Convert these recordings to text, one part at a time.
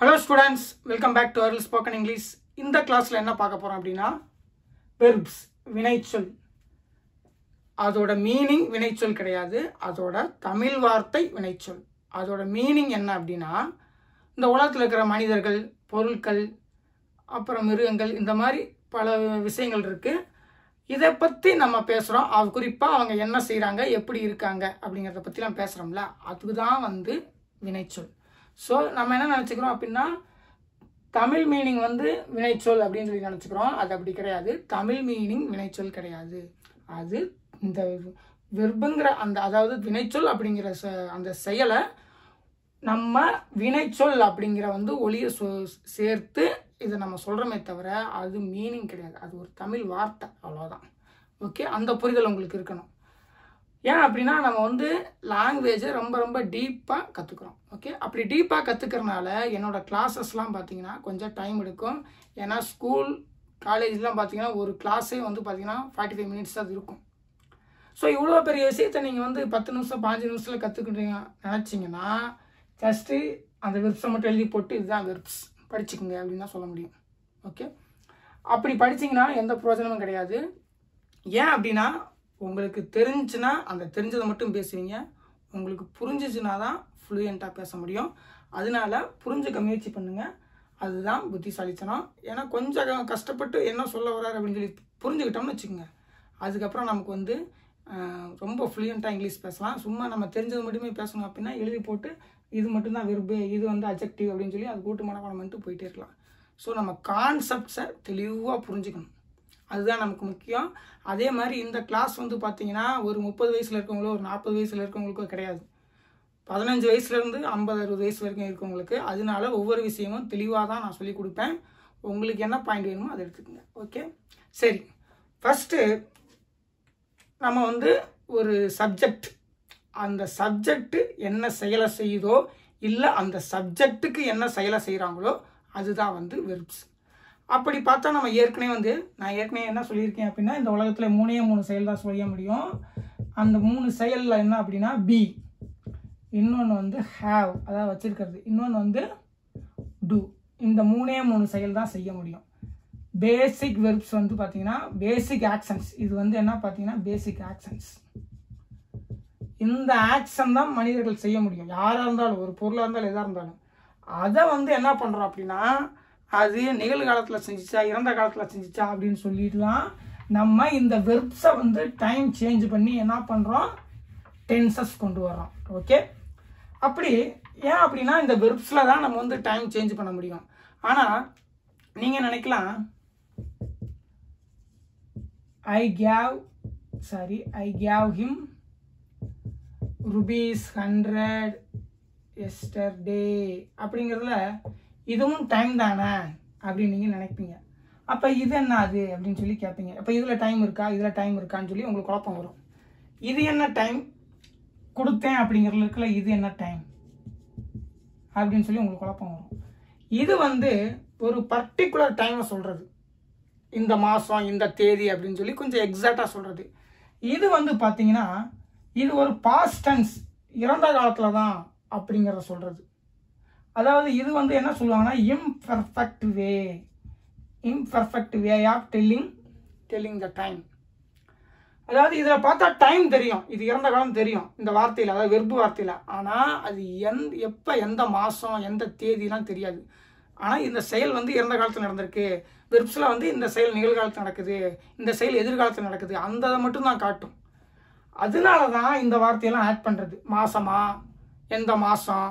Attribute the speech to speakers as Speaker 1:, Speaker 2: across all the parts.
Speaker 1: Hello students, welcome back to Earl Spoken English. இந்த கிளாஸ்ல என்ன பார்க்க போறோம் அப்படினா verbs வினைச்சொல். அதோட மீனிங் வினைச்சொல் கிடையாது, அதோட தமிழ் வார்த்தை வினைச்சொல். அதோட மீனிங் என்ன அப்படினா இந்த உலகத்துல இருக்கிற மனிதர்கள், பொருட்கள், அப்புறம் மிருகங்கள் இந்த மாதிரி பல விஷயங்கள் இருக்கு. இத பத்தி நம்ம பேசுறோம். குறிப்பா அவங்க என்ன செய்றாங்க, எப்படி இருக்காங்க அப்படிங்கறத பத்திலாம் பேசுறோம்ல. அதுதான் வந்து வினைச்சொல். சோ நம்ம என்ன நினைச்சுக்கிறோம் அப்படினா தமிழ் மீனிங் வந்து வினைச்சொல் அப்படினு சொல்லி நினைச்சுக்கிறோம். அது அப்படி கிடையாது. தமிழ் மீனிங் வினைச்சொல் கிடையாது. அது இந்த வெர்ப்ங்கற அந்த அதாவது வினைச்சொல் அப்படிங்கற அந்த செயலை நம்ம வினைச்சொல் அப்படிங்கற வந்து ஒளிய சேர்த்து இத நம்ம சொல்றமே தவிர அது மீனிங் கிடையாது. அது ஒரு தமிழ் வார்த்தை அவ்வளவுதான். ஓகே, அந்த புரிதல் உங்களுக்கு இருக்கணும். ஏன் அப்படினா நம்ம வந்து லாங்குவேஜ் ரொம்ப டீப்பா கத்துக்கிறோம். ஓகே, அப்படி டீப்பா கத்துக்கறனால என்னோட கிளாसेसலாம் பாத்தீங்கன்னா கொஞ்சம் டைம் எடுக்கும். ஏனா ஸ்கூல் காலேஜ்லாம் பாத்தீங்கன்னா ஒரு கிளாஸே வந்து பாத்தீங்கன்னா 45 மினிட்ஸ் தான் இருக்கும். சோ இவ்வளவு பெரிய விஷயத்தை நீங்க வந்து 10 நிமிஷம் 15 நிமிஷத்துல கத்துக்கிட்டீங்க நினைச்சீங்கன்னா ஜஸ்ட் அந்த வெர்ப்ஸ் மட்டும் எழுதி போட்டு இதுதான் வெர்ப்ஸ் படிச்சுக்கங்க அப்படினா சொல்ல முடியும். ஓகே, அப்படி படிச்சீங்கன்னா எந்த பிரயோஜனமும் கிடையாது. ஏன் அப்படினா உங்களுக்கு தெரிஞ்சுனா அந்த தெரிஞ்சதை மட்டும் பேசுவீங்க. உங்களுக்கு புரிஞ்சிச்சுனா தான் ஃப்ளூயண்டா பேச முடியும். அதனால புரிஞ்சுக்க முயற்சி பண்ணுங்க. அதுதான் புத்திசாலித்தனம். ஏனா கொஞ்சம் கஷ்டப்பட்டு என்ன சொல்ல வராரு அப்படினு சொல்லி புரிஞ்சுக்கிட்டோம்னு வெச்சுக்கங்க. அதுக்கு அப்புறம் நமக்கு வந்து ரொம்ப ஃப்ளூயண்டா இங்கிலீஷ் பேசலாம். சும்மா நம்ம தெரிஞ்சது மட்டுமே பேசணும் அப்படினா எழுதி போட்டு இது மட்டும் தான் வெர்ப், இது வந்து அட்ஜெக்டிவ் அப்படினு சொல்லி அது கூட்டு மனப்பாடம் பண்ணிட்டு போயிட்டே இருக்கலாம். சோ நம்ம கான்செப்ட்ஸை தெளிவா புரிஞ்சுக்கணும். அதுதான் நமக்கு முக்கியம். அதே மாதிரி இந்த கிளாஸ் வந்து பாத்தீங்கன்னா ஒரு 30 வயசுல இருக்கவங்களோ ஒரு 40 வயசுல இருக்கவங்களுக்கோ கிடையாது. 15 வயசுல இருந்து 50 60 வயசு வரைக்கும் இருக்கவங்களுக்கு. அதனால ஒவ்வொரு விஷயமும் தெளிவா தான் நான் சொல்லி கொடுப்பேன். உங்களுக்கு என்ன பாயிண்ட் வேணுமோ அதை எடுத்துக்கங்க. ஓகே, சரி. ஃபர்ஸ்ட் நம்ம வந்து ஒரு சப்ஜெக்ட், அந்த சப்ஜெக்ட் என்ன செயலை செய்யுதோ இல்ல அந்த சப்ஜெக்ட்டுக்கு என்ன செயலை செய்றாங்களோ அதுதான் வந்து வெர்ப்ஸ். அப்படி பார்த்தா நம்ம நான் ஏற்கனவே என்ன சொல்லியிருக்கேன் அப்படின்னா இந்த உலகத்துல 3 செயல் தான் செய்ய முடியும். அந்த 3 செயல்ல என்ன அப்படின்னா பி, இன்னொன்று வந்து ஹேவ் அதாவது வச்சிருக்கிறது, இன்னொன்று வந்து டூ. இந்த 3 செயல் தான் செய்ய முடியும். பேசிக் வெர்ப்ஸ் வந்து பார்த்தீங்கன்னா பேசிக் ஆக்ஷன்ஸ். இது வந்து என்ன பார்த்தீங்கன்னா பேசிக் ஆக்ஷன்ஸ். இந்த ஆக்ஷன் தான் மனிதர்கள் செய்ய முடியும். யாராக இருந்தாலும், ஒரு பொருளாக இருந்தாலும் எதாக இருந்தாலும் அதை வந்து என்ன பண்ணுறோம் அப்படின்னா அது நிகழ்காலத்தில் செஞ்சிச்சா இறந்த காலத்தில் செஞ்சிச்சா அப்படின்னு சொல்லிட்டுலாம் நம்ம இந்த வெர்ப்ஸை வந்து டைம் சேஞ்ச் பண்ணி என்ன பண்ணுறோம், டென்சஸ் கொண்டு வர்றோம். ஓகே, அப்படி ஏன் அப்படின்னா இந்த வெர்ப்ஸில் தான் நம்ம வந்து டைம் சேஞ்ச் பண்ண முடியும். ஆனால் நீங்கள் நினைக்கலாம் ஐ கேவ் ஹிம் ₹100 எஸ்டர்டே அப்படிங்கிறதுல இதுவும் டைம் தானே அப்படின்னு நீங்கள் நினைப்பீங்க. அப்போ இது என்ன அது அப்படின்னு சொல்லி கேட்பீங்க. அப்போ இதில் டைம் இருக்கா இதில் டைம் இருக்கான்னு சொல்லி உங்களுக்கு குழப்பம் வரும். இது என்ன டைம் கொடுத்தேன் அப்படிங்கிறதுல இருக்கல, இது என்ன டைம் அப்படின்னு சொல்லி உங்களுக்கு குழப்பம் வரும். இது வந்து ஒரு பர்டிகுலர் டைமை சொல்கிறது, இந்த மாதம் இந்த தேதி அப்படின்னு சொல்லி கொஞ்சம் எக்ஸாக்டாக சொல்கிறது. இது வந்து பார்த்தீங்கன்னா இது ஒரு பாஸ்ட் டென்ஸ், இறந்த காலத்தில் தான் அப்படிங்கிறத சொல்கிறது. அதாவது இது வந்து என்ன சொல்லுவாங்கன்னா imperfect way of telling the time. அதாவது இதில் பார்த்தா டைம் தெரியும், இது இறந்த காலம் தெரியும் இந்த வார்த்தையில், அதாவது வெர்பு வார்த்தையில். ஆனால் அது எப்போ எந்த மாதம் எந்த தேதிலாம் தெரியாது. ஆனால் இந்த செயல் வந்து இறந்த காலத்தில் நடந்திருக்கு. வெர்ப்ஸில் வந்து இந்த செயல் நிகழ்காலத்தில் நடக்குது, இந்த செயல் எதிர்காலத்தில் நடக்குது, அந்த மட்டும் தான் காட்டும். அதனால தான் இந்த வார்த்தையெல்லாம் ஆட் பண்ணுறது. மாசமா, எந்த மாதம்,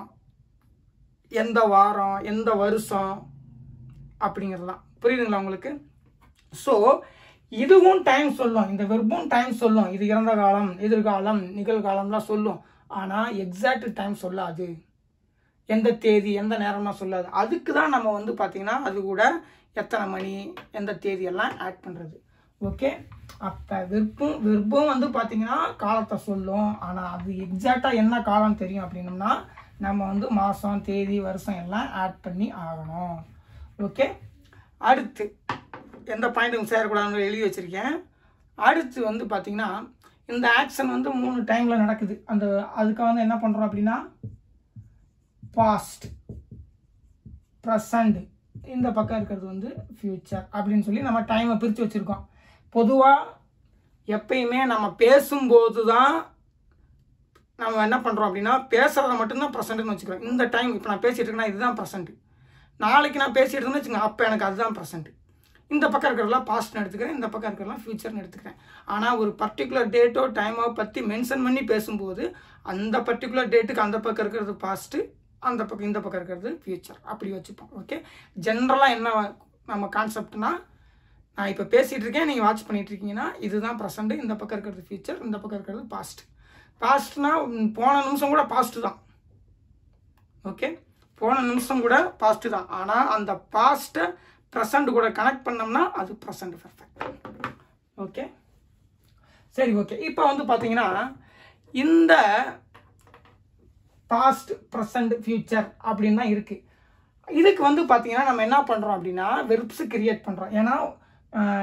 Speaker 1: எந்த வாரம், எந்த வருஷம் அப்படிங்கிறதுலாம். புரியுதுங்களா உங்களுக்கு? ஸோ இதுவும் டைம் சொல்லும், இந்த வெர்பும் டைம் சொல்லும். இது இறந்த காலம், எதிர்காலம், நிகழ்காலம்லாம் சொல்லும். ஆனால் எக்ஸாக்ட் டைம் சொல்லாது, எந்த தேதி எந்த நேரம்லாம் சொல்லாது. அதுக்கு தான் நம்ம வந்து பார்த்தீங்கன்னா அது கூட எத்தனை மணி எந்த தேதியெல்லாம் ஆட் பண்ணுறது. ஓகே, அப்போ வெர்பும் வந்து பார்த்தீங்கன்னா காலத்தை சொல்லும். ஆனால் அது எக்ஸாக்டாக என்ன காலம் தெரியும் அப்படின்னம்னா நம்ம வந்து மாதம் தேதி வருஷம் எல்லாம் ஆட் பண்ணி ஆகணும். ஓகே, அடுத்து எந்த பாயிண்ட்டும் சேரக்கூடாதுன்னு எழுதி வச்சுருக்கேன். அடுத்து வந்து பார்த்தீங்கன்னா இந்த ஆக்ஷன் வந்து 3 டைமில் நடக்குது. அதுக்கு வந்து என்ன பண்ணுறோம் அப்படின்னா பாஸ்ட், ப்ரெசண்ட், இந்த பக்கம் இருக்கிறது வந்து ஃப்யூச்சர் அப்படின்னு சொல்லி நம்ம டைமை பிரித்து வச்சுருக்கோம். பொதுவாக எப்பயுமே நம்ம பேசும்போது தான் நம்ம என்ன பண்ணுறோம் அப்படின்னா பேசுகிறத மட்டும்தான் ப்ரெசென்ட்னு வச்சுக்கிறோம். இந்த டைம் இப்போ நான் பேசிகிட்டு இருக்கேன்னா இதுதான் ப்ரெசென்ட். நாளைக்கு நான் பேசிகிட்டு இருந்தேன்னு வச்சுக்கோங்க, அப்போ எனக்கு அதுதான் ப்ரெசென்ட். இந்த பக்கம் இருக்கிறதெல்லாம் பாஸ்ட்னு எடுத்துக்கிறேன், இந்த பக்கம் இருக்கிறதெல்லாம் ஃபியூச்சர்னு எடுத்துக்கிறேன். ஆனால் ஒரு பர்டிகுலர் டேட்டோ டைமோ பற்றி மென்ஷன் பண்ணி பேசும்போது அந்த பர்டிகுலர் டேட்டுக்கு அந்த பக்கம் இருக்கிறது பாஸ்ட்டு, அந்த பக்கம் இந்த பக்கம் இருக்கிறது ஃபியூச்சர், அப்படி வச்சுப்போம். ஓகே, ஜென்ரலாக என்ன நம்ம கான்செப்ட்னா, நான் இப்போ பேசிகிட்டு இருக்கேன், நீங்கள் வாட்ச் பண்ணிகிட்டு இருக்கீங்கன்னா இதுதான் ப்ரெசென்ட், இந்த பக்கம் இருக்கிறது ஃபியூச்சர், இந்த பக்கம் இருக்கிறது பாஸ்ட். பாஸ்ட்னா போன நிமிஷம் கூட பாஸ்ட்டு தான். ஓகே, போன நிமிஷம் கூட பாஸ்ட்டு தான். ஆனால் அந்த பாஸ்ட்டை ப்ரெசண்ட் கூட கனெக்ட் பண்ணோம்னா அது ப்ரெசண்ட் பர்ஃபெக்ட். ஓகே, சரி. ஓகே, இப்போ வந்து பார்த்தீங்கன்னா இந்த பாஸ்ட், ப்ரெசண்ட், ஃபியூச்சர் அப்படின்னு தான் இருக்குது. இதுக்கு வந்து பார்த்தீங்கன்னா நம்ம என்ன பண்ணுறோம் அப்படின்னா வெர்ப்ஸ் கிரியேட் பண்ணுறோம். ஏன்னா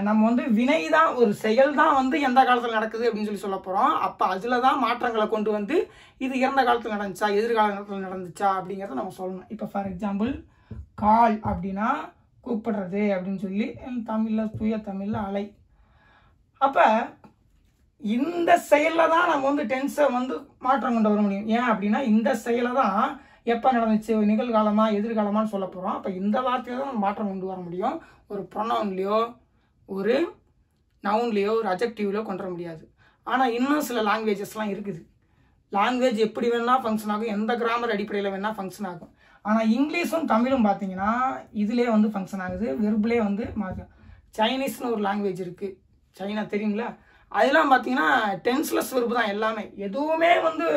Speaker 1: நம்ம வந்து வினை தான், ஒரு செயல் தான் வந்து எந்த காலத்தில் நடக்குது அப்படின்னு சொல்லி சொல்ல போகிறோம். அப்போ அதில் தான் மாற்றங்களை கொண்டு வந்து இது இறந்த காலத்தில் நடந்துச்சா எதிர்காலத்தில் நடந்துச்சா அப்படிங்கிறத நம்ம சொல்லணும். இப்போ ஃபார் எக்ஸாம்பிள் கால் அப்படின்னா கூப்பிடுறது அப்படின்னு சொல்லி தமிழில், தூய தமிழில் அலை. அப்போ இந்த செயலில் தான் நம்ம வந்து டென்ஸை வந்து மாற்றம் கொண்டு வர முடியும். ஏன் அப்படின்னா இந்த செயலை தான் எப்போ நடந்துச்சு, நிகழ்காலமா எதிர்காலமானு சொல்ல போகிறோம். அப்போ இந்த வார்த்தையை தான் நம்ம மாற்றம் கொண்டு வர முடியும். ஒரு ப்ரொனவுன்லேயோ ஒரு நவுன்லேயோ ஒரு அஜெக்டிவ்லையோ கொண்டு வர முடியாது. ஆனால் இன்னும் சில லாங்குவேஜஸ்லாம் இருக்குது. லாங்குவேஜ் எப்படி வேணால் ஃபங்க்ஷன் ஆகும், எந்த கிராமர் அடிப்படையில் வேணால் ஃபங்க்ஷன் ஆகும். ஆனால் இங்கிலீஷும் தமிழும் பார்த்தீங்கன்னா இதிலே வந்து ஃபங்க்ஷன் ஆகுது, வெர்ப்லேயே வந்து மாறும். சைனீஸ்னு ஒரு லாங்குவேஜ் இருக்குது, சைனா தெரியுங்களா? அதெல்லாம் பார்த்தீங்கன்னா டென்ஸ்லெஸ் வெர்பு தான் எல்லாமே. எதுவுமே வந்து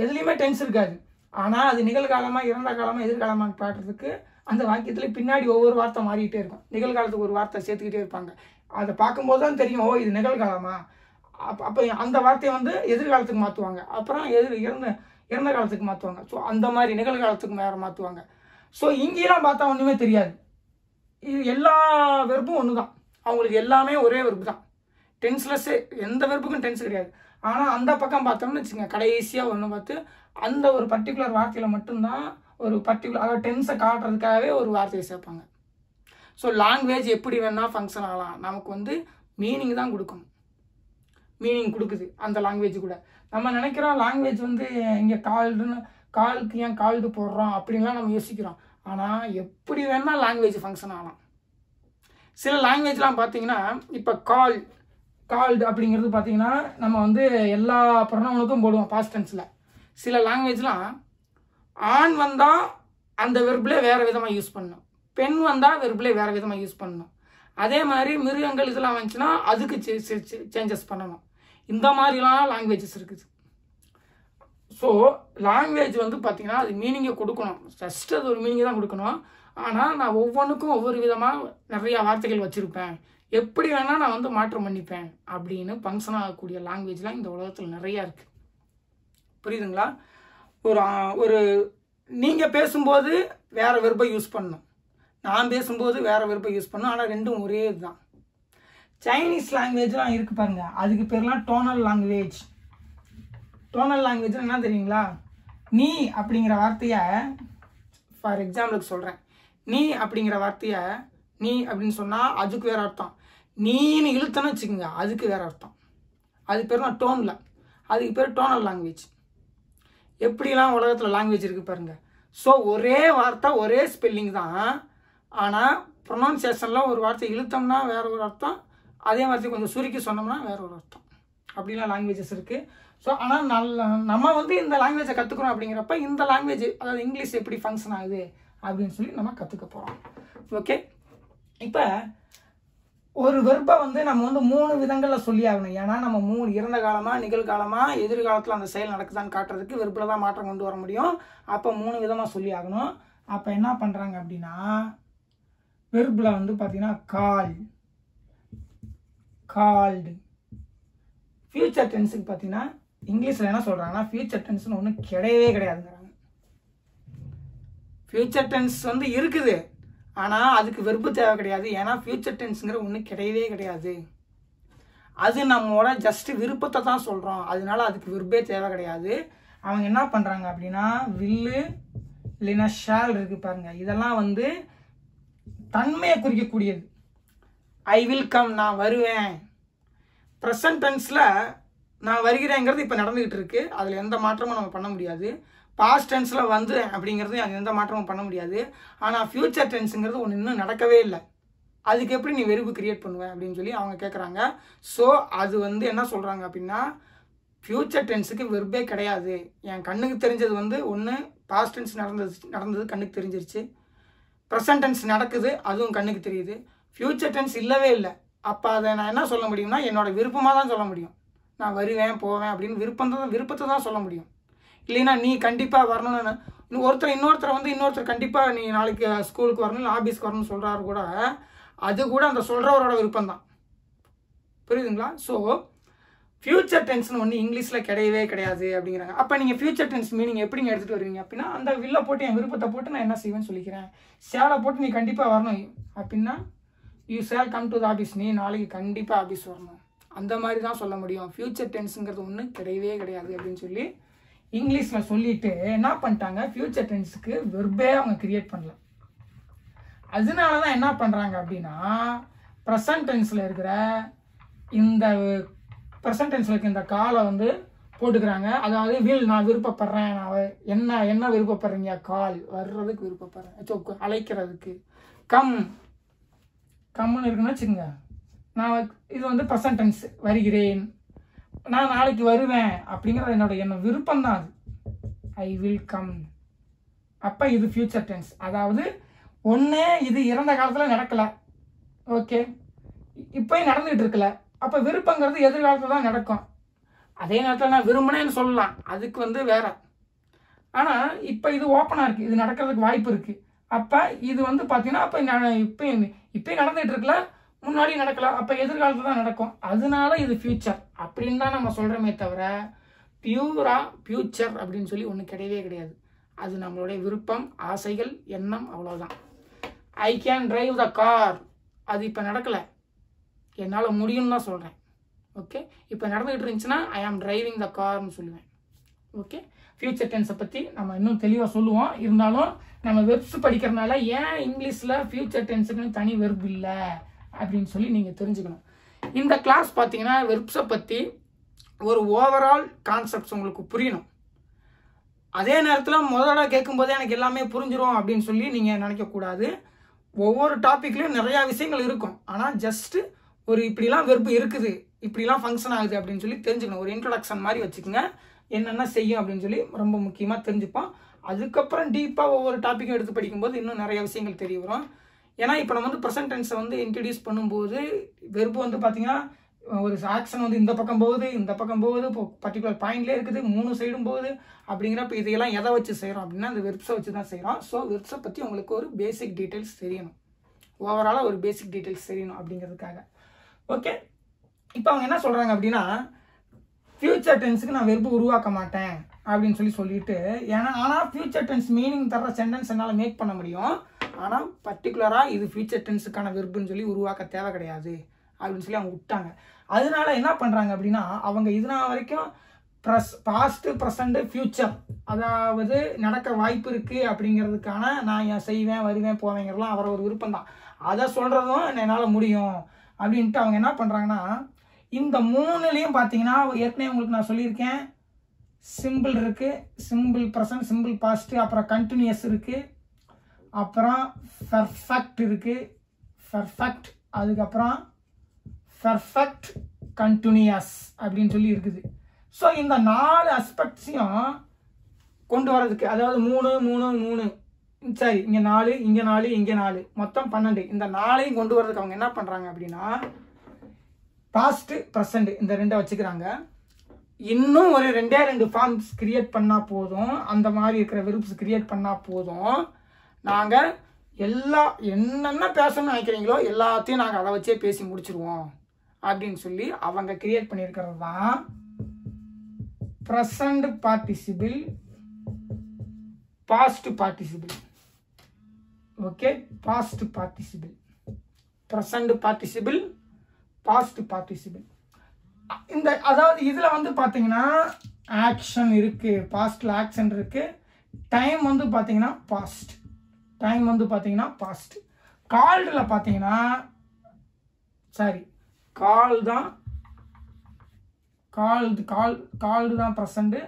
Speaker 1: எதுலேயுமே டென்ஸ் இருக்காது. ஆனால் அது நிகழ்காலமாக இறந்த காலமாக எதிர்காலமாக பாடுறதுக்கு அந்த வாக்கியத்தில் பின்னாடி ஒவ்வொரு வார்த்தை மாறிக்கிட்டே இருக்கும். நிகழ்காலத்துக்கு ஒரு வார்த்தை சேர்த்துக்கிட்டே இருப்பாங்க. அதை பார்க்கும்போது தான் தெரியும், ஓ இது நிகழ்காலமா. அப்போ அந்த வார்த்தையை வந்து எதிர்காலத்துக்கு மாற்றுவாங்க, அப்புறம் இறந்த காலத்துக்கு மாற்றுவாங்க. ஸோ அந்த மாதிரி நிகழ்காலத்துக்கு வேறு மாற்றுவாங்க. ஸோ இங்கேலாம் பார்த்தா ஒன்றுமே தெரியாது. இது எல்லா வெர்பும் ஒன்று தான், அவங்களுக்கு எல்லாமே ஒரே வெர்பு தான். டென்ஸ்லெஸ்ஸே, எந்த வெர்புக்கும் டென்ஸ் கிடையாது. ஆனால் அந்த பக்கம் பார்த்தோம்னு வச்சுக்கோங்க, கடைசியாக ஒன்று பார்த்து அந்த ஒரு பர்டிகுலர் வார்த்தையில் மட்டும்தான் ஒரு பர்டிகுலர், அதாவது டென்ஸை காட்டுறதுக்காகவே ஒரு வார்த்தையை சேர்ப்பாங்க. ஸோ லாங்குவேஜ் எப்படி வேணால் ஃபங்க்ஷன் ஆகலாம், நமக்கு வந்து மீனிங் தான் கொடுக்கணும். மீனிங் கொடுக்குது அந்த லாங்குவேஜ் கூட. நம்ம நினைக்கிறோம் லாங்குவேஜ் வந்து இங்கே கால்டுன்னு, காலுக்கு ஏன் கால்டு போடுறோம் அப்படின்லாம் நம்ம யோசிக்கிறோம். ஆனால் எப்படி வேணால் லாங்குவேஜ் ஃபங்க்ஷன் ஆகலாம். சில லாங்குவேஜ்லாம் பார்த்தீங்கன்னா இப்போ கால்டு அப்படிங்கிறது பார்த்தீங்கன்னா நம்ம வந்து எல்லா ப்ரொனவுனுக்கும் போடுவோம் பாஸ்ட் டென்ஸில். சில லாங்குவேஜ்லாம் ஆண் வந்தால் அந்த வெர்பிலே வேறு விதமாக யூஸ் பண்ணணும், பெண் வந்தால் வெர்பிலே வேறு விதமாக யூஸ் பண்ணணும். அதே மாதிரி மிருகங்கள் இதெல்லாம் வந்துச்சுன்னா அதுக்கு சேஞ்சஸ் பண்ணணும். இந்த மாதிரிலாம் லாங்குவேஜஸ் இருக்குது. ஸோ லாங்குவேஜ் வந்து பார்த்தீங்கன்னா அது மீனிங்கை கொடுக்கணும், ஜஸ்ட் அது ஒரு மீனிங்கை தான் கொடுக்கணும். ஆனால் நான் ஒவ்வொன்றுக்கும் ஒவ்வொரு விதமாக நிறையா வார்த்தைகள் வச்சுருப்பேன், எப்படி வேணால் நான் வந்து மாற்றம் பண்ணிப்பேன் அப்படின்னு ஃபங்க்ஷன் ஆகக்கூடிய லாங்குவேஜ்லாம் இந்த உலகத்தில் நிறையா இருக்குது. புரியுதுங்களா? ஒரு நீங்கள் பேசும்போது வேறு வெர்பை யூஸ் பண்ணணும், நான் பேசும்போது வேறு வெர்பை யூஸ் பண்ணணும். ஆனால் ரெண்டும் ஒரே இதுதான். சைனீஸ் லாங்குவேஜ்லாம் இருக்குது பாருங்கள், அதுக்கு பேர்லாம் டோனல் லாங்குவேஜ். டோனல் லாங்குவேஜ் என்ன தெரியுங்களா? நீ அப்படிங்கிற வார்த்தையை, ஃபார் எக்ஸாம்பிளுக்கு சொல்கிறேன், நீ அப்படிங்கிற வார்த்தையை நீ அப்படின்னு சொன்னால் அதுக்கு வேறு அர்த்தம், நீன்னு இழுத்தன்னு வச்சுக்கோங்க அதுக்கு வேறு அர்த்தம். அது பேர் தான் டோனில், அதுக்கு பேர் டோனல் லாங்குவேஜ். எப்படிலாம் உலகத்தில் லாங்குவேஜ் இருக்குது பாருங்கள். ஸோ ஒரே வார்த்தை ஒரே ஸ்பெல்லிங் தான், ஆனால் ப்ரொனவுன்சியேஷனில் ஒரு வார்த்தை இழுத்தோம்னா வேறு ஒரு அர்த்தம், அதே வார்த்தை கொஞ்சம் சுருக்கி சொன்னோம்னா வேறு ஒரு அர்த்தம். அப்படிலாம் லாங்குவேஜஸ் இருக்குது. ஸோ ஆனால் நம்ம வந்து இந்த லாங்குவேஜை கற்றுக்குறோம் அப்படிங்கிறப்ப இந்த லாங்குவேஜ், அதாவது இங்கிலீஷ் எப்படி ஃபங்க்ஷன் ஆகுது அப்படின்னு சொல்லி நம்ம கற்றுக்க போகிறோம். ஓகே, இப்போ ஒரு வெர்பை வந்து நம்ம வந்து 3 விதங்களில் சொல்லி ஆகணும். ஏன்னா நம்ம 3 இறந்த காலமாக நிகழ்காலமாக எதிர்காலத்தில் அந்த செயல் நடக்குதான்னு காட்டுறதுக்கு வெர்பில் தான் மாற்றம் கொண்டு வர முடியும். அப்போ 3 விதமாக சொல்லி ஆகணும். அப்போ என்ன பண்ணுறாங்க அப்படின்னா வெர்பில் வந்து பார்த்தீங்கன்னா கால்டு. ஃபியூச்சர் டென்ஸுக்கு பார்த்தீங்கன்னா இங்கிலீஷில் என்ன சொல்கிறாங்கன்னா ஃபியூச்சர் டென்ஸ்னு ஒன்றும் கிடையவே கிடையாதுங்கிறாங்க. ஃபியூச்சர் டென்ஸ் வந்து இருக்குது, ஆனால் அதுக்கு வெர்பு தேவை கிடையாது. ஏன்னா ஃபியூச்சர் டென்ஸுங்கிற ஒன்றும் கிடையவே கிடையாது. அது நம்மளோட ஜஸ்ட் விருப்பத்தை தான் சொல்கிறோம், அதனால அதுக்கு வெர்பே தேவை கிடையாது. அவங்க என்ன பண்ணுறாங்க அப்படின்னா வில்லு, இல்லைன்னா ஷால் இருக்குது பாருங்கள், இதெல்லாம் வந்து தன்மையை குறிக்கக்கூடியது. ஐ வில் கம், நான் வருவேன். ப்ரெசன்ட் டென்ஸில் நான் வருகிறேங்கிறது இப்போ நடந்துக்கிட்டு இருக்கு, அதில் எந்த மாற்றமும் நம்ம பண்ண முடியாது. பாஸ்ட் டென்ஸில் வந்து அப்படிங்கிறது அது எந்த மாற்றமும் பண்ண முடியாது. ஆனால் ஃப்யூச்சர் டென்ஸுங்கிறது ஒன்று இன்னும் நடக்கவே இல்லை, அதுக்கு எப்படி நீ வெறுப்பு கிரியேட் பண்ணுவேன் அப்படின்னு சொல்லி அவங்க கேட்குறாங்க. ஸோ அது வந்து என்ன சொல்கிறாங்க அப்படின்னா, ஃப்யூச்சர் டென்ஸுக்கு வெறுப்பே கிடையாது. என் கண்ணுக்கு தெரிஞ்சது வந்து ஒன்று பாஸ்ட் டென்ஸ் நடந்தது கண்ணுக்கு தெரிஞ்சிருச்சு, ப்ரெசன்ட் டென்ஸ் நடக்குது அதுவும் கண்ணுக்கு தெரியுது, ஃப்யூச்சர் டென்ஸ் இல்லவே இல்லை. அப்போ அதை நான் என்ன சொல்ல முடியும்னா என்னோட விருப்பமாக தான் சொல்ல முடியும். நான் வருவேன் போவேன் அப்படின்னு விருப்பத்தை தான் சொல்ல முடியும். இல்லைன்னா நீ கண்டிப்பாக வரணும்னு இன்னொருத்தரை வந்து இன்னொருத்தர் கண்டிப்பாக நீ நாளைக்கு ஸ்கூலுக்கு வரணும் இல்லை ஆஃபீஸ்க்கு வரணும்னு சொல்கிறாரு கூட, அது கூட அந்த சொல்கிறவரோட விருப்பம் தான். புரியுதுங்களா? ஸோ ஃப்யூச்சர் டென்ஸ்னு ஒன்று இங்கிலீஷில் கிடையவே கிடையாது அப்படிங்கிறாங்க. அப்போ நீங்கள் ஃப்யூச்சர் டென்ஸ் மீனிங் எப்படிங்க எடுத்துகிட்டு வருவீங்க அப்படின்னா, அந்த வில்லை போட்டு என் விருப்பத்தை போட்டு நான் என்ன செய்வேன்னு சொல்லிக்கிறேன். சேலை போட்டு நீ கண்டிப்பாக வரணும் அப்படின்னா you shale come to the office, நீ நாளைக்கு கண்டிப்பாக ஆஃபீஸ் வரணும், அந்த மாதிரி தான் சொல்ல முடியும். ஃப்யூச்சர் டென்ஸுங்கிறது ஒன்று கிடையவே கிடையாது அப்படின்னு சொல்லி இங்கிலீஷில் சொல்லிட்டு என்ன பண்ணிட்டாங்க, ஃப்யூச்சர் டென்ஸுக்கு வெர்பே அவங்க கிரியேட் பண்ணல. அதனால தான் என்ன பண்ணுறாங்க அப்படின்னா, ப்ரெசன்ட் டென்ஸில் இருக்கிற இந்த காலை வந்து போட்டுக்கிறாங்க. அதாவது வில், நான் விருப்பப்படுறேன், நான் என்ன விருப்பப்படுறீங்க, கால் வர்றதுக்கு விருப்பப்படுறேன், அழைக்கிறதுக்கு. கம்முன்னு இருக்குன்னு வச்சுக்கோங்க. நான் இது வந்து ப்ரெசன்ட் டென்ஸ், வருகிறேன், நான் நாளைக்கு வருவேன் அப்படிங்கிறது என்ன விருப்பம் தான். அது ஐ வில் கம். அப்போ இது ஃப்யூச்சர் டென்ஸ். அதாவது ஒன்று இது இறந்த காலத்தில் நடக்கலை, ஓகே, இப்போயும் நடந்துகிட்டு இருக்கல, அப்போ விருப்பங்கிறது எதிர்காலத்தில் தான் நடக்கும். அதே நேரத்தில் நான் விரும்பினேன்னு சொல்லலாம், அதுக்கு வந்து வேற. ஆனால் இப்போ இது ஓப்பனாக இருக்குது, இது நடக்கிறதுக்கு வாய்ப்பு இருக்குது. அப்போ இது வந்து பார்த்தீங்கன்னா அப்போ இப்போயும் நடந்துகிட்டு இருக்கல, முன்னாடி நடக்கல, அப்போ எதிர்காலத்தில் தான் நடக்கும், அதனால இது ஃப்யூச்சர் அப்படின்னு தான் நம்ம சொல்கிறோமே தவிர பியூரா ஃப்யூச்சர் அப்படின்னு சொல்லி ஒன்று கிடையவே கிடையாது. அது நம்மளுடைய விருப்பம், ஆசைகள், எண்ணம், அவ்வளோதான். I can drive the car, அது இப்போ நடக்கலை, என்னால் முடியும்னு தான் சொல்கிறேன். ஓகே, இப்போ நடந்துகிட்டு இருந்துச்சுன்னா ஐ ஆம் டிரைவிங் த கார்னு சொல்லுவேன். ஓகே, ஃப்யூச்சர் டென்ஸை பற்றி நம்ம இன்னும் தெளிவாக சொல்லுவோம். இருந்தாலும் நம்ம வெர்ப்ஸ் படிக்கிறதுனால ஏன் இங்கிலீஷில் ஃப்யூச்சர் டென்ஸுக்குன்னு தனி வெர்ப் இல்லை அப்படின்னு சொல்லி நீங்கள் தெரிஞ்சுக்கணும். இந்த கிளாஸ் பார்த்தீங்கன்னா வெர்ப்ஸை பற்றி ஒரு ஓவரால் கான்செப்ட்ஸ் உங்களுக்கு புரியணும். அதே நேரத்தில் முதல்ல கேட்கும்போதே எனக்கு எல்லாமே புரிஞ்சிடும் அப்படின்னு சொல்லி நீங்கள் நினைக்கக்கூடாது. ஒவ்வொரு டாப்பிக்லேயும் நிறையா விஷயங்கள் இருக்கும். ஆனால் ஜஸ்ட்டு ஒரு இப்படிலாம் வெர்பு இருக்குது, இப்படிலாம் ஃபங்க்ஷன் ஆகுது அப்படின்னு சொல்லி தெரிஞ்சுக்கணும். ஒரு இன்ட்ரடக்ஷன் மாதிரி வச்சுக்கோங்க, என்னென்ன செய்யும் அப்படின்னு சொல்லி ரொம்ப முக்கியமாக தெரிஞ்சுப்போம். அதுக்கப்புறம் டீப்பாக ஒவ்வொரு டாப்பிக்கும் எடுத்து படிக்கும்போது இன்னும் நிறைய விஷயங்கள் தெரிய வரும். ஏன்னா இப்போ நம்ம வந்து ப்ரெசன்ட் டென்ஸை வந்து இன்ட்ரடியூஸ் பண்ணும்போது வெர்பு வந்து பார்த்தீங்கன்னா ஒரு ஆக்ஷன் வந்து இந்த பக்கம் போகுது, இந்த பக்கம் போகுது, இப்போ பர்டிகுலர் பாயிண்ட்லேயே இருக்குது, 3 சைடும் போகுது. அப்படிங்கிறப்ப இதையெல்லாம் எதை வச்சு செய்கிறோம் அப்படின்னா அந்த வெர்ப்ஸை வச்சு தான் செய்கிறோம். ஸோ வெர்ப்ஸை பற்றி உங்களுக்கு ஒரு பேசிக் டீட்டெயில்ஸ் தெரியணும், ஓவராலாக ஒரு பேசிக் டீட்டெயில்ஸ் தெரியணும் அப்படிங்கிறதுக்காக. ஓகே, இப்போ அவங்க என்ன சொல்கிறாங்க அப்படின்னா, ஃப்யூச்சர் டென்ஸுக்கு நான் வெர்பு உருவாக்க மாட்டேன் அப்படின்னு சொல்லிட்டு, ஆனால் ஃப்யூச்சர் டென்ஸ் மீனிங் தர்ற சென்டென்ஸ் என்னால் மேக் பண்ண முடியும். ஆனால் பர்டிகுலராக இது ஃப்யூச்சர் டென்ஸுக்கான வெர்புன்னு சொல்லி உருவாக்க தேவை கிடையாது அப்படின்னு சொல்லி அவங்க விட்டாங்க. அதனால என்ன பண்ணுறாங்க அப்படின்னா, அவங்க இதனால் வரைக்கும் பாஸ்ட்டு, ப்ரெசண்ட்டு, ஃப்யூச்சர், அதாவது நடக்க வாய்ப்பு இருக்குது அப்படிங்கிறதுக்கான நான் செய்வேன், வருவேன், போவேங்கிறதுலாம் அவரை ஒரு விருப்பம் தான். அதை சொல்கிறதும் என்னால் முடியும் அப்படின்ட்டு அவங்க என்ன பண்ணுறாங்கன்னா, இந்த 3லையும் பார்த்தீங்கன்னா ஏற்கனவே உங்களுக்கு நான் சொல்லியிருக்கேன், சிம்பிள் இருக்குது, சிம்பிள் ப்ரெசன்ட், சிம்பிள் பாஸ்ட்டு, அப்புறம் கண்டினியூஸ் இருக்குது, அப்புறம் பெர்ஃபெக்ட் இருக்குது, பெர்ஃபெக்ட், அதுக்கப்புறம் பெர்ஃபெக்ட் கண்டினியூஸ் அப்படின்னு சொல்லி இருக்குது. ஸோ இந்த 4 அஸ்பெக்ட்ஸையும் கொண்டு வரதுக்கு, அதாவது 3 சரி, இங்கே 4, இங்கே 4, இங்கே 4, மொத்தம் 12, இந்த 4ஐயும் கொண்டு வரதுக்கு அவங்க என்ன பண்ணுறாங்க அப்படின்னா, பாஸ்ட்டு, ப்ரெசண்ட் இந்த 2 வச்சுக்கிறாங்க. இன்னும் ஒரு 2 ஃபார்ம்ஸ் கிரியேட் பண்ணால் போதும், அந்த மாதிரி இருக்கிற வெர்ப்ஸ் கிரியேட் பண்ணால் போதும், நாங்கள் என்னென்ன பேசணும்னு நினைக்கிறீங்களோ எல்லாத்தையும் நாங்கள் அதை வச்சே பேசி முடிச்சிருவோம் அப்படின்னு சொல்லி அவங்க கிரியேட் பண்ணியிருக்கிறது தான் present participle, past participle. Okay, past participle, present participle, past participle. இந்த அதாவது இதில் வந்து பார்த்தீங்கன்னா ஆக்ஷன் இருக்குது, பாஸ்டில் ஆக்ஷன் இருக்குது, டைம் வந்து பார்த்தீங்கன்னா பாஸ்ட். டைம் வந்து பார்த்தீங்கன்னா பாஸ்ட். கால்டில் பார்த்தீங்கன்னா கால் தான் கால்டு தான் ப்ரெசண்ட்டு.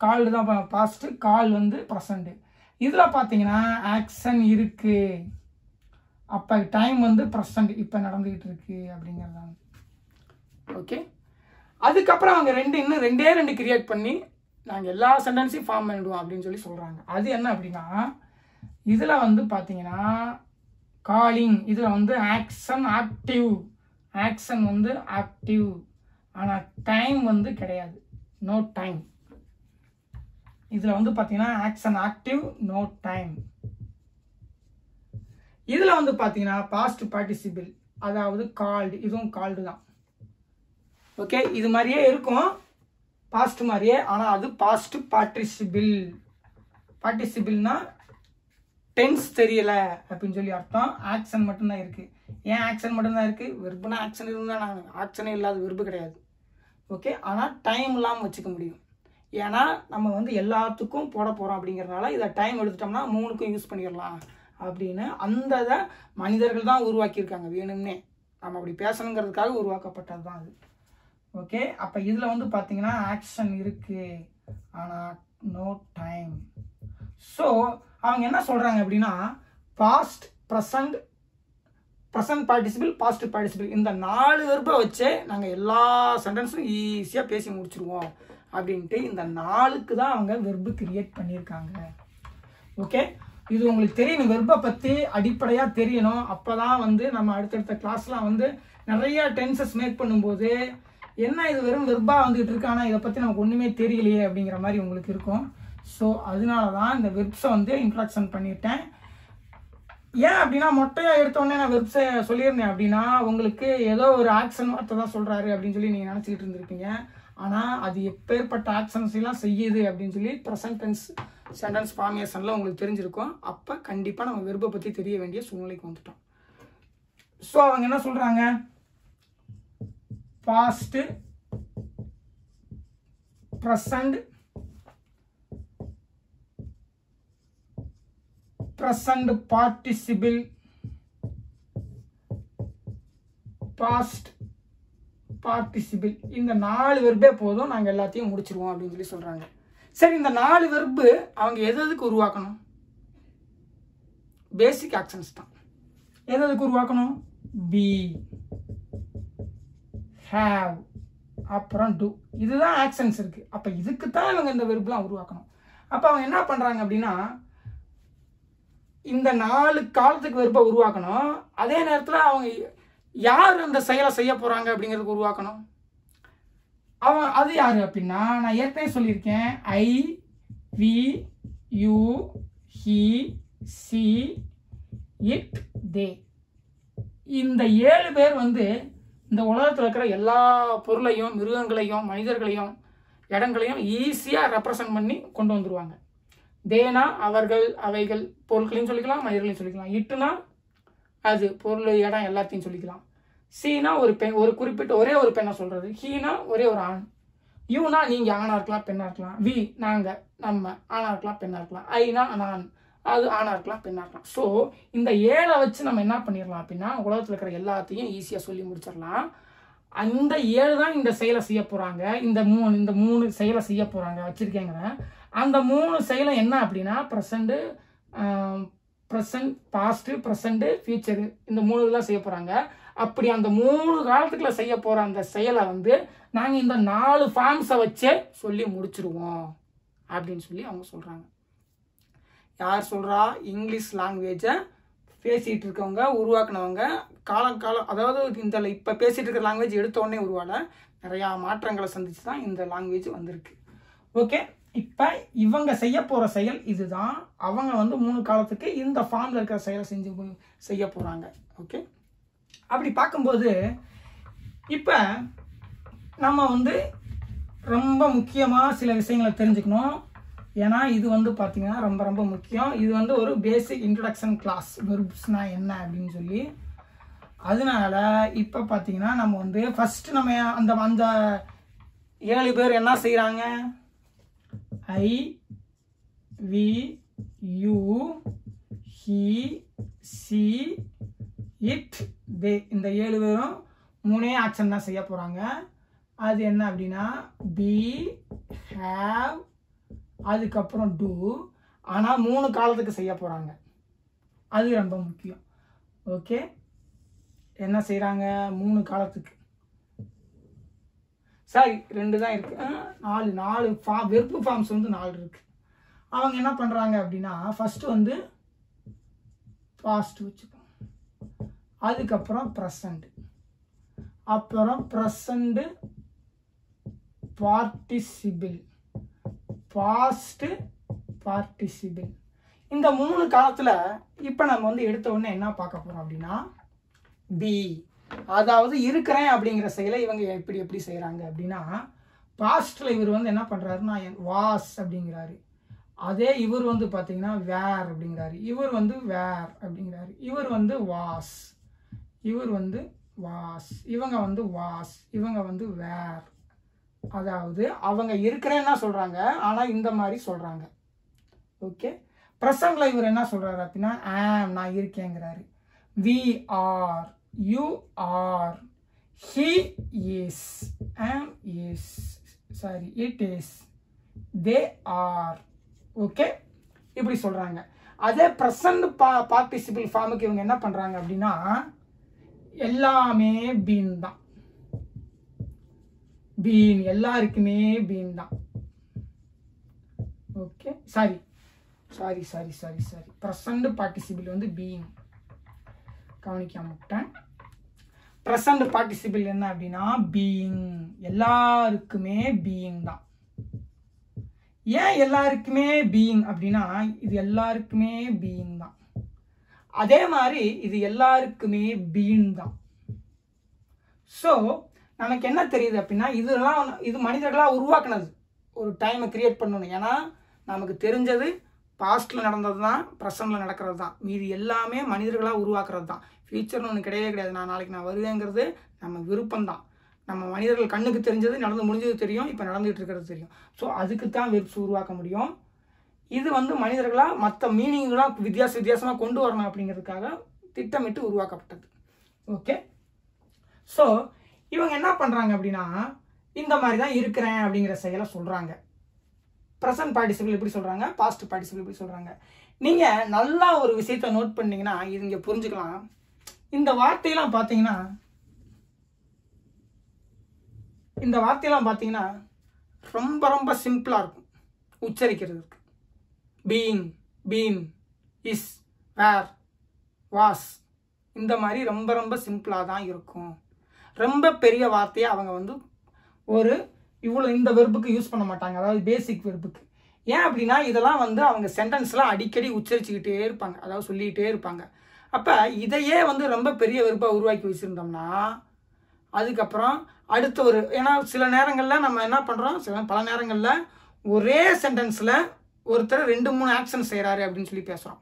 Speaker 1: கால்டு தான் பாஸ்ட்டு, கால் வந்து ப்ரெசண்ட்டு. இதில் பார்த்தீங்கன்னா ஆக்ஷன் இருக்குது. அப்போ டைம் வந்து ப்ரெசண்ட், இப்போ நடந்துக்கிட்டு இருக்கு அப்படிங்கிறதாங்க. ஓகே, அதுக்கப்புறம் அவங்க இன்னும் ரெண்டே கிரியேட் பண்ணி நாங்கள் எல்லா சென்டென்ஸையும் ஃபார்ம் பண்ணிடுவோம் அப்படின்னு சொல்லி சொல்கிறாங்க. அது என்ன அப்படின்னா, இதில் வந்து பார்த்தீங்கன்னா காலிங், இதில் வந்து ஆக்ஷன் வந்து ஆக்டிவ், ஆனால் டைம் வந்து கிடையாது, நோ டைம். இதில் வந்து பார்த்தீங்கன்னா ஆக்ஷன் ஆக்டிவ், நோ டைம். இதில் வந்து பார்த்தீங்கன்னா பாஸ்ட் பார்ட்டிசிபிள், அதாவது கால்டு, இதுவும் கால்டு தான். ஓகே, இது மாதிரியே இருக்கும் பாஸ்ட் மாதிரியே, ஆனால் அது பாஸ்ட் பார்ட்டிசிபிள். பார்ட்டிசிபிள்னா டென்ஸ் தெரியல அப்படின்னு சொல்லி அர்த்தம். ஆக்ஷன் மட்டும்தான் இருக்குது. ஏன் ஆக்ஷன் மட்டும்தான் இருக்குது? வெர்புனா ஆக்ஷன் இருந்தால் நான் ஆக்ஷனே இல்லாத வெர்பு கிடையாது. ஓகே, ஆனால் டைம் இல்லாமல் வச்சுக்க முடியும். ஏன்னா நம்ம வந்து எல்லாத்துக்கும் போட போகிறோம் அப்படிங்கிறதுனால இதை டைம் எடுத்துட்டோம்னா 3க்கும் யூஸ் பண்ணிடலாம் அப்படின்னு அந்த இதை மனிதர்கள் தான் உருவாக்கியிருக்காங்க வேணும்னே. நம்ம அப்படி பேசணுங்கிறதுக்காக உருவாக்கப்பட்டது தான் அது. ஓகே, அப்போ இதில் வந்து பார்த்தீங்கன்னா ஆக்ஷன் இருக்குது, ஆனால் நோ டைம். ஸோ அவங்க என்ன சொல்கிறாங்க அப்படின்னா past, present participle, past participle, இந்த 4 வெர்பை வச்சே நாங்கள் எல்லா சென்டென்ஸும் ஈஸியாக பேசி முடிச்சிருவோம் அப்படின்ட்டு இந்த 4க்கு தான் அவங்க வெர்பு கிரியேட் பண்ணியிருக்காங்க. ஓகே, இது உங்களுக்கு தெரியணும், வெர்பை பற்றி அடிப்படையாக தெரியணும். அப்போ தான் வந்து நம்ம அடுத்தடுத்த கிளாஸ்லாம் வந்து நிறைய டென்சஸ் மேக் பண்ணும்போது என்ன இது வெறும் வெர்பாக வந்துகிட்டு இருக்கு, ஆனால் இதை பற்றி நமக்கு ஒன்றுமே தெரியலையே அப்படிங்கிற மாதிரி உங்களுக்கு இருக்கும். ஸோ அதனால தான் இந்த வெர்ப்ஸை வந்து இன்ட்ராக்ஷன் பண்ணிட்டேன். ஏன் அப்படின்னா மொட்டையாக எடுத்தோடனே நான் வெர்ப்ஸை சொல்லியிருந்தேன் அப்படின்னா உங்களுக்கு ஏதோ ஒரு ஆக்ஷன் வார்த்தை தான் சொல்கிறாரு அப்படின்னு சொல்லி நீங்கள் நினச்சிக்கிட்டு இருந்திருப்பீங்க. ஆனால் அது எப்பேற்பட்ட ஆக்ஷன்ஸ் எல்லாம் செய்யுது அப்படின்னு சொல்லி ப்ரெசன்ட் டென்ஸ் சென்டென்ஸ் ஃபார்மேஷனில் உங்களுக்கு தெரிஞ்சிருக்கும். அப்போ கண்டிப்பாக நம்ம வெர்பை பற்றி தெரிய வேண்டிய சூழ்நிலைக்கு வந்துட்டோம். ஸோ அவங்க என்ன சொல்கிறாங்க, past, present participle, past participle, இந்த 4 வெர்பே போதும், நாங்கள் எல்லாத்தையும் முடிச்சிருவோம் அப்படின்னு சொல்லி சொல்கிறாங்க. சரி, இந்த 4 வெர்பு அவங்க எதுக்கு உருவாக்கணும்? பேசிக் ஆக்ஷன்ஸ் தான். எதுக்கு உருவாக்கணும்? பி, ஹேவ், அப்புறம் டு, இதுதான் ஆக்ஷன்ஸ் இருக்குது. அப்போ இதுக்கு தான் இவங்க இந்த வெர்பெலாம் உருவாக்கணும். அப்போ அவங்க என்ன பண்ணுறாங்க அப்படின்னா இந்த 4 காலத்துக்கு வெர்பை உருவாக்கணும். அதே நேரத்தில் அவங்க யார் அந்த செயலை செய்ய போகிறாங்க அப்படிங்கிறதுக்கு உருவாக்கணும். அது யார் அப்படின்னா நான் ஏற்கனவே சொல்லியிருக்கேன், I, we, you, he, she, it, they. இந்த 7 பேர் வந்து இந்த உலகத்தில் இருக்கிற எல்லா பொருளையும், மிருகங்களையும், மனிதர்களையும், இடங்களையும் ஈஸியாக ரெப்ரசன்ட் பண்ணி கொண்டு வந்துடுவாங்க. தேனா அவர்கள், அவைகள், பொருட்களையும் சொல்லிக்கலாம், மனிதர்களையும் சொல்லிக்கலாம். இட்டுனா அது பொருள், இடம் எல்லாத்தையும் சொல்லிக்கலாம். சீனா ஒரு பெண், ஒரு குறிப்பிட்ட ஒரே ஒரு பெண்ணை சொல்கிறது. ஹீனா ஒரே ஒரு ஆண். யூனா நீங்கள் ஆணாக இருக்கலாம், பெண்ணாக இருக்கலாம். வி நாங்கள், நம்ம ஆணாக இருக்கலாம், பெண்ணாக இருக்கலாம். ஐனா நான், அது ஆணாக இருக்கலாம், பெண்ணாக இருக்கலாம். ஸோ இந்த 7 வச்சு நம்ம என்ன பண்ணிடலாம் அப்படின்னா உலகத்தில் இருக்கிற எல்லாத்தையும் ஈஸியாக சொல்லி முடிச்சிடலாம். அந்த 7 தான் இந்த செயலை செய்ய போகிறாங்க. இந்த 3 செயலை செய்ய போகிறாங்க வச்சுருக்கேங்க. அந்த 3 செயலும் என்ன அப்படின்னா ப்ரெசண்ட்டு, பாஸ்ட்டு, ப்ரெசண்ட்டு, ஃபியூச்சரு, இந்த 3 இதெல்லாம் செய்ய போகிறாங்க. அப்படி அந்த 3 காலத்துக்குள்ள செய்ய போகிற அந்த செயலை வந்து நாங்கள் இந்த 4 ஃபார்ம்ஸை வச்சே சொல்லி முடிச்சிருவோம் அப்படின்னு சொல்லி அவங்க சொல்கிறாங்க. யார் சொல்கிறா? இங்கிலீஷ் லாங்குவேஜை பேசிகிட்டு இருக்கவங்க, உருவாக்குனவங்க. காலம் அதாவது இந்த இப்போ பேசிகிட்டு இருக்கிற லாங்குவேஜ் எடுத்த உடனே உருவால, நிறையா மாற்றங்களை சந்திச்சு தான் இந்த லாங்குவேஜ் வந்திருக்கு. ஓகே, இப்போ இவங்க செய்ய போகிற செயல் இதுதான். அவங்க வந்து 3 காலத்துக்கு இந்த ஃபார்மில் இருக்கிற செயலை செய்ய போகிறாங்க. ஓகே, அப்படி பார்க்கும்போது இப்போ நம்ம வந்து ரொம்ப முக்கியமாக சில விஷயங்களை தெரிஞ்சுக்கணும். ஏன்னா இது வந்து பார்த்திங்கன்னா ரொம்ப ரொம்ப முக்கியம். இது வந்து ஒரு பேசிக் இன்ட்ரடக்ஷன் கிளாஸ், வெர்ப்ஸ்னால் என்ன அப்படின்னு சொல்லி. அதனால இப்போ பார்த்திங்கன்னா நம்ம வந்து ஃபஸ்ட்டு நம்ம அந்த 7 பேர் என்ன செய்கிறாங்க? I, we, you, he, she, it, they. இந்த 7 பேரும் 3 ஆக்ஷன் தான் செய்ய போகிறாங்க. அது என்ன அப்படின்னா be, have, அதுக்கப்புறம் do. ஆனால் 3 காலத்துக்கு செய்ய போகிறாங்க. அது ரொம்ப முக்கியம். ஓகே, என்ன செய்கிறாங்க 3 காலத்துக்கு. சரி, 2 தான் இருக்குது. 4 ஃபார்ம், வெர்பு ஃபார்ம்ஸ் வந்து 4 இருக்குது. அவங்க என்ன பண்ணுறாங்க அப்படின்னா ஃபஸ்ட்டு வந்து பாஸ்ட் வச்சுக்கோங்க, அதுக்கப்புறம் ப்ரெசண்ட், அப்புறம் ப்ரெசண்ட் பார்ட்டிசிபிள், பாஸ்ட் பார்ட்டிசிபிள். இந்த 3 காலத்தில் இப்போ நம்ம வந்து எடுத்த உடனே என்ன பார்க்க போகிறோம் அப்படின்னா பி, அதாவது இருக்கிறேன் அப்படிங்கிற செயலை இவங்க எப்படி செய்கிறாங்க அப்படின்னா பாஸ்டில் இவர் வந்து என்ன பண்ணுறாருன்னா வாஸ் அப்படிங்கிறாரு. அதே இவர் வந்து பார்த்தீங்கன்னா வேர் அப்படிங்கிறாரு. இவர் வந்து வேர் அப்படிங்கிறாரு. இவர் வந்து வாஸ், இவர் வந்து வாஸ், இவங்க வந்து வாஸ், இவங்க வந்து வேர். அதாவது அவங்க இருக்கிறேன்னா சொல்கிறாங்க, ஆனால் இந்த மாதிரி சொல்கிறாங்க. ஓகே, ப்ரெசன்ட்ல இவர் என்ன சொல்கிறாரு அப்படின்னா ஆம், நான் இருக்கேங்கிறாரு. We are, you are, he is, am is, sorry, it is, they are. Okay, இப்படி சொல்கிறாங்க. அதே ப்ரெசன்ட் பார்ட்டிசிபிள் ஃபார்முக்கு இவங்க என்ன பண்ணுறாங்க அப்படின்னா எல்லாமே பீன் தான். பீன், எல்லாருக்குமே பீன் தான். ஓகே, சாரி ப்ரெசன்ட் பார்ட்டிசிபிள் வந்து பீன், கவனிக்காம விட்டேன். ப்ரெசன்ட் பார்ட்டிசிபிள் என்ன அப்படின்னா பீயிங், எல்லாருக்குமே பீயிங் தான். ஏன் எல்லாருக்குமே பீயிங் அப்படின்னா இது எல்லாருக்குமே பீயிங் தான். அதே மாதிரி இது எல்லாருக்குமே பீன் தான். ஸோ நமக்கு என்ன தெரியுது அப்படின்னா இது மனிதர்களாக உருவாக்குனது, ஒரு டைமை கிரியேட் பண்ணணும். ஏன்னா நமக்கு தெரிஞ்சது பாஸ்டில் நடந்தது தான், ப்ரெசண்டில் நடக்கிறது தான். மீதி எல்லாமே மனிதர்களாக உருவாக்குறது தான். ஃபியூச்சர்னு ஒன்று கிடையாது. நாளைக்கு நான் வருவேங்கிறது நம்ம விருப்பம்தான். நம்ம மனிதர்கள் கண்ணுக்கு தெரிஞ்சது, நடந்து முடிஞ்சது தெரியும், இப்போ நடந்துகிட்டு இருக்கிறது தெரியும். ஸோ அதுக்கு தான் வெப்ஸ் உருவாக்க முடியும். இது வந்து மனிதர்களாக மற்ற மீனிங்கெலாம் வித்தியாசமாக கொண்டு வரணும் அப்படிங்கிறதுக்காக திட்டமிட்டு உருவாக்கப்பட்டது. ஓகே, ஸோ இவங்க என்ன பண்ணுறாங்க அப்படின்னா இந்த மாதிரி தான் இருக்கிறேன் அப்படிங்கிற செயலை சொல்கிறாங்க. ப்ரெசன்ட் பார்ட்டிசிபிள் எப்படி சொல்கிறாங்க, பாஸ்ட் பார்ட்டிசிபிள் எப்படி சொல்கிறாங்க. நீங்கள் நல்லா ஒரு விஷயத்தை நோட் பண்ணிங்கன்னா இது இங்கே புரிஞ்சுக்கலாம். இந்த வார்த்தையெல்லாம் பார்த்தீங்கன்னா ரொம்ப ரொம்ப சிம்பிளாக இருக்கும் உச்சரிக்கிறதுக்கு. Being, been, is, were, was, இந்த மாதிரி ரொம்ப ரொம்ப சிம்பிளாக தான் இருக்கும். ரொம்ப பெரிய வார்த்தையை அவங்க வந்து இந்த வெர்புக்கு யூஸ் பண்ண மாட்டாங்க, அதாவது பேசிக் வெர்புக்கு. ஏன் அப்படின்னா இதெல்லாம் வந்து அவங்க சென்டென்ஸ்லாம் அடிக்கடி உச்சரிச்சுக்கிட்டே இருப்பாங்க, அதாவது சொல்லிக்கிட்டே இருப்பாங்க. அப்போ இதையே வந்து ரொம்ப பெரிய வெர்பாக உருவாக்கி வச்சுருந்தோம்னா அதுக்கப்புறம் அடுத்த ஏன்னா சில நேரங்களில் நம்ம என்ன பண்ணுறோம், பல நேரங்களில் ஒரே சென்டென்ஸில் ஒருத்தர் 2-3 ஆக்ஷன் செய்கிறாரு அப்படின்னு சொல்லி பேசுகிறோம்.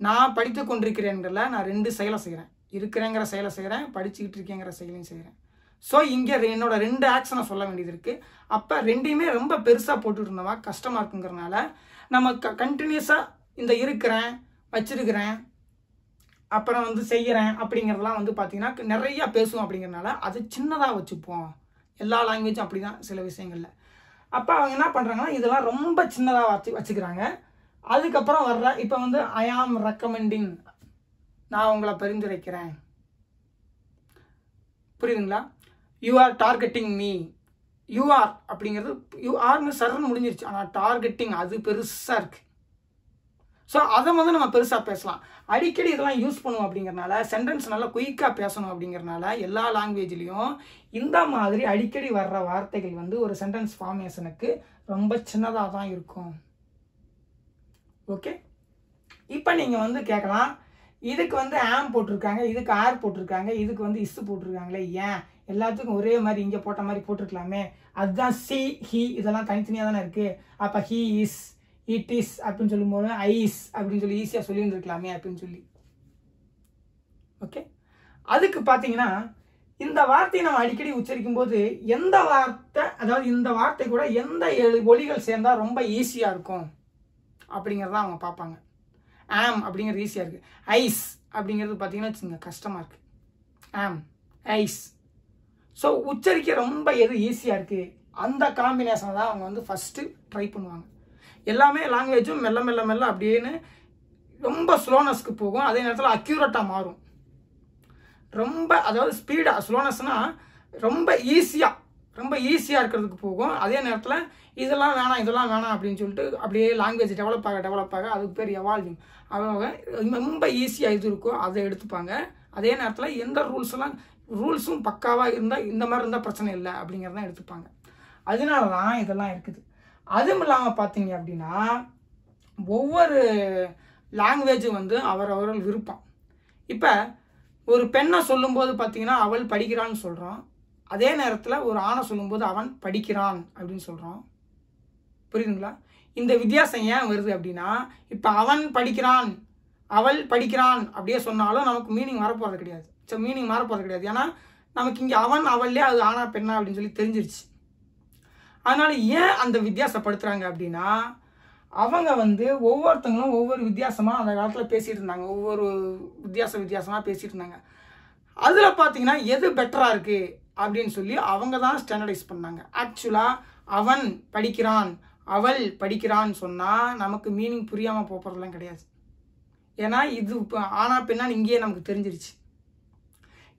Speaker 1: நான் படித்து கொண்டிருக்கிறேன்கிறல நான் 2 செயலை செய்கிறேன், இருக்கிறேங்கிற செயலை செய்கிறேன், படிச்சுக்கிட்டு இருக்கேங்கிற செயலையும் செய்கிறேன். ஸோ இங்கே என்னோட 2 ஆக்ஷனை சொல்ல வேண்டியது இருக்குது. அப்போ 2யுமே ரொம்ப பெருசாக போட்டுட்டு இருந்தோமா கஷ்டமாக இருக்குங்கிறனால நம்ம கண்டினியூஸாக இந்த இருக்கிறேன், வச்சிருக்கிறேன், அப்புறம் வந்து செய்கிறேன் அப்படிங்கிறதெல்லாம் வந்து பார்த்திங்கன்னா நிறையா பேசுவோம். அப்படிங்கிறனால அது சின்னதாக வச்சுப்போம். எல்லா லாங்குவேஜும் அப்படி தான் சில விஷயங்களில். அப்போ அவங்க என்ன பண்ணுறாங்கன்னா இதெல்லாம் ரொம்ப சின்னதாக வச்சுக்கிறாங்க. அதுக்கப்புறம் வர்ற இப்போ வந்து ஐ ஆம் ரெக்கமெண்டிங், நான் உங்களை பரிந்துரைக்கிறேன், புரியுதுங்களா? You are targeting me, you are அப்படிங்கிறது யூ ஆர்னு சர்ன்னு முடிஞ்சிருச்சு. ஆனால் டார்கெட்டிங் அது பெருசாக இருக்குது. ஸோ அதை வந்து நம்ம பெருசாக பேசலாம். அடிக்கடி இதெல்லாம் யூஸ் பண்ணுவோம். அப்படிங்கிறனால சென்டென்ஸ் நல்லா குயிக்காக பேசணும். அப்படிங்கிறனால எல்லா லாங்குவேஜ்லேயும் இந்த மாதிரி அடிக்கடி வர்ற வார்த்தைகள் வந்து ஒரு சென்டென்ஸ் ஃபார்மேஷனுக்கு ரொம்ப சின்னதாக தான் இருக்கும். ஓகே, இப்போ நீங்கள் வந்து கேட்கலாம், இதுக்கு வந்து ஆம் போட்டிருக்காங்க, இதுக்கு ஆர் போட்டிருக்காங்க, இதுக்கு வந்து இஸ் போட்டிருக்காங்களே, ஏன் எல்லாத்துக்கும் ஒரே மாதிரி இங்கே போட்ட மாதிரி போட்டிருக்கலாமே? அதுதான் சி, ஹி இதெல்லாம் தனித்தனியாக தானே இருக்குது. அப்போ ஹி இஸ், இட் இஸ் அப்படின்னு சொல்லும்போது ஐஸ் அப்படின்னு சொல்லி ஈஸியாக சொல்லியிருந்துருக்கலாமே அப்படின்னு சொல்லி. ஓகே, அதுக்கு பார்த்தீங்கன்னா இந்த வார்த்தையை நம்ம அடிக்கடி உச்சரிக்கும் போது எந்த வார்த்தை, அதாவது இந்த வார்த்தை கூட எந்த ஒலிகள் சேர்ந்தா ரொம்ப ஈஸியாக இருக்கும் அப்படிங்கிறத அவங்க பார்ப்பாங்க. ஆம் அப்படிங்கிறது ஈஸியாக இருக்குது. ஐஸ் அப்படிங்கிறது பார்த்தீங்கன்னா வச்சுங்க கஷ்டமாக இருக்குது. ஆம், ஐஸ். ஸோ உச்சரிக்க ரொம்ப எது ஈஸியாக இருக்குது அந்த காம்பினேஷனை தான் அவங்க வந்து ஃபஸ்ட்டு ட்ரை பண்ணுவாங்க. எல்லாமே லாங்குவேஜும் மெல்ல மெல்ல மெல்ல அப்படின்னு ரொம்ப ஸ்லோனஸ்க்கு போகும், அதே நேரத்தில் அக்யூரேட்டாக மாறும். ரொம்ப அதாவது ஸ்பீடாக, ஸ்லோனஸ்னால் ரொம்ப ஈஸியாக இருக்கிறதுக்கு போகும். அதே நேரத்தில் இதெல்லாம் வேணாம் அப்படின்னு சொல்லிட்டு அப்படியே லாங்குவேஜ் டெவலப் ஆக அதுக்கு பேர் எவால்விங். அவங்க ரொம்ப ஈஸியாக இது இருக்கோ அதை எடுத்துப்பாங்க. அதே நேரத்தில் எந்த ரூல்ஸும் பக்காவாக இருந்தால் இந்த மாதிரி இருந்தால் பிரச்சனை இல்லை அப்படிங்கிறதான் எடுத்துப்பாங்க. அதனால தான் இதெல்லாம் இருக்குது. அதுவும் இல்லாமல் பார்த்தீங்க அப்படின்னா ஒவ்வொரு லாங்குவேஜும் வந்து அவரவர்கள் விருப்பம். இப்போ ஒரு பெண்ணை சொல்லும்போது பார்த்தீங்கன்னா அவள் படிக்கிறான்னு சொல்கிறோம், அதே நேரத்தில் ஒரு ஆணை சொல்லும்போது அவன் படிக்கிறான் அப்படின்னு சொல்கிறோம். புரியுதுங்களா? இந்த வித்தியாசம் ஏன் வருது அப்படின்னா, இப்போ அவன் படிக்கிறான் அவள் படிக்கிறான் அப்படியே சொன்னாலும் நமக்கு மீனிங் வரப்போகிறது கிடையாது. மீனிங் மாறப்போகிறது கிடையாது. ஏன்னா நமக்கு இங்கே அவன் அவள்லே அது ஆனா பெண்ணா அப்படின்னு சொல்லி தெரிஞ்சிருச்சு. அதனால ஏன் அந்த வித்தியாசப்படுத்துகிறாங்க அப்படின்னா, அவங்க வந்து ஒவ்வொருத்தங்களும் ஒவ்வொரு வித்தியாசமாக அந்த காலத்தில் பேசிகிட்டு இருந்தாங்க. ஒவ்வொரு வித்தியாசமாக பேசிகிட்டு இருந்தாங்க. அதில் பார்த்தீங்கன்னா எது பெட்டராக இருக்குது அப்படின்னு சொல்லி அவங்க தான் ஸ்டாண்டர்டைஸ் பண்ணாங்க. ஆக்சுவலாக அவன் படிக்கிறான் அவள் படிக்கிறான்னு சொன்னால் நமக்கு மீனிங் புரியாமல் போகிறதுலாம் கிடையாது. ஏன்னா இது இப்போ ஆனா பெண்ணான்னு இங்கேயே நமக்கு தெரிஞ்சிருச்சு.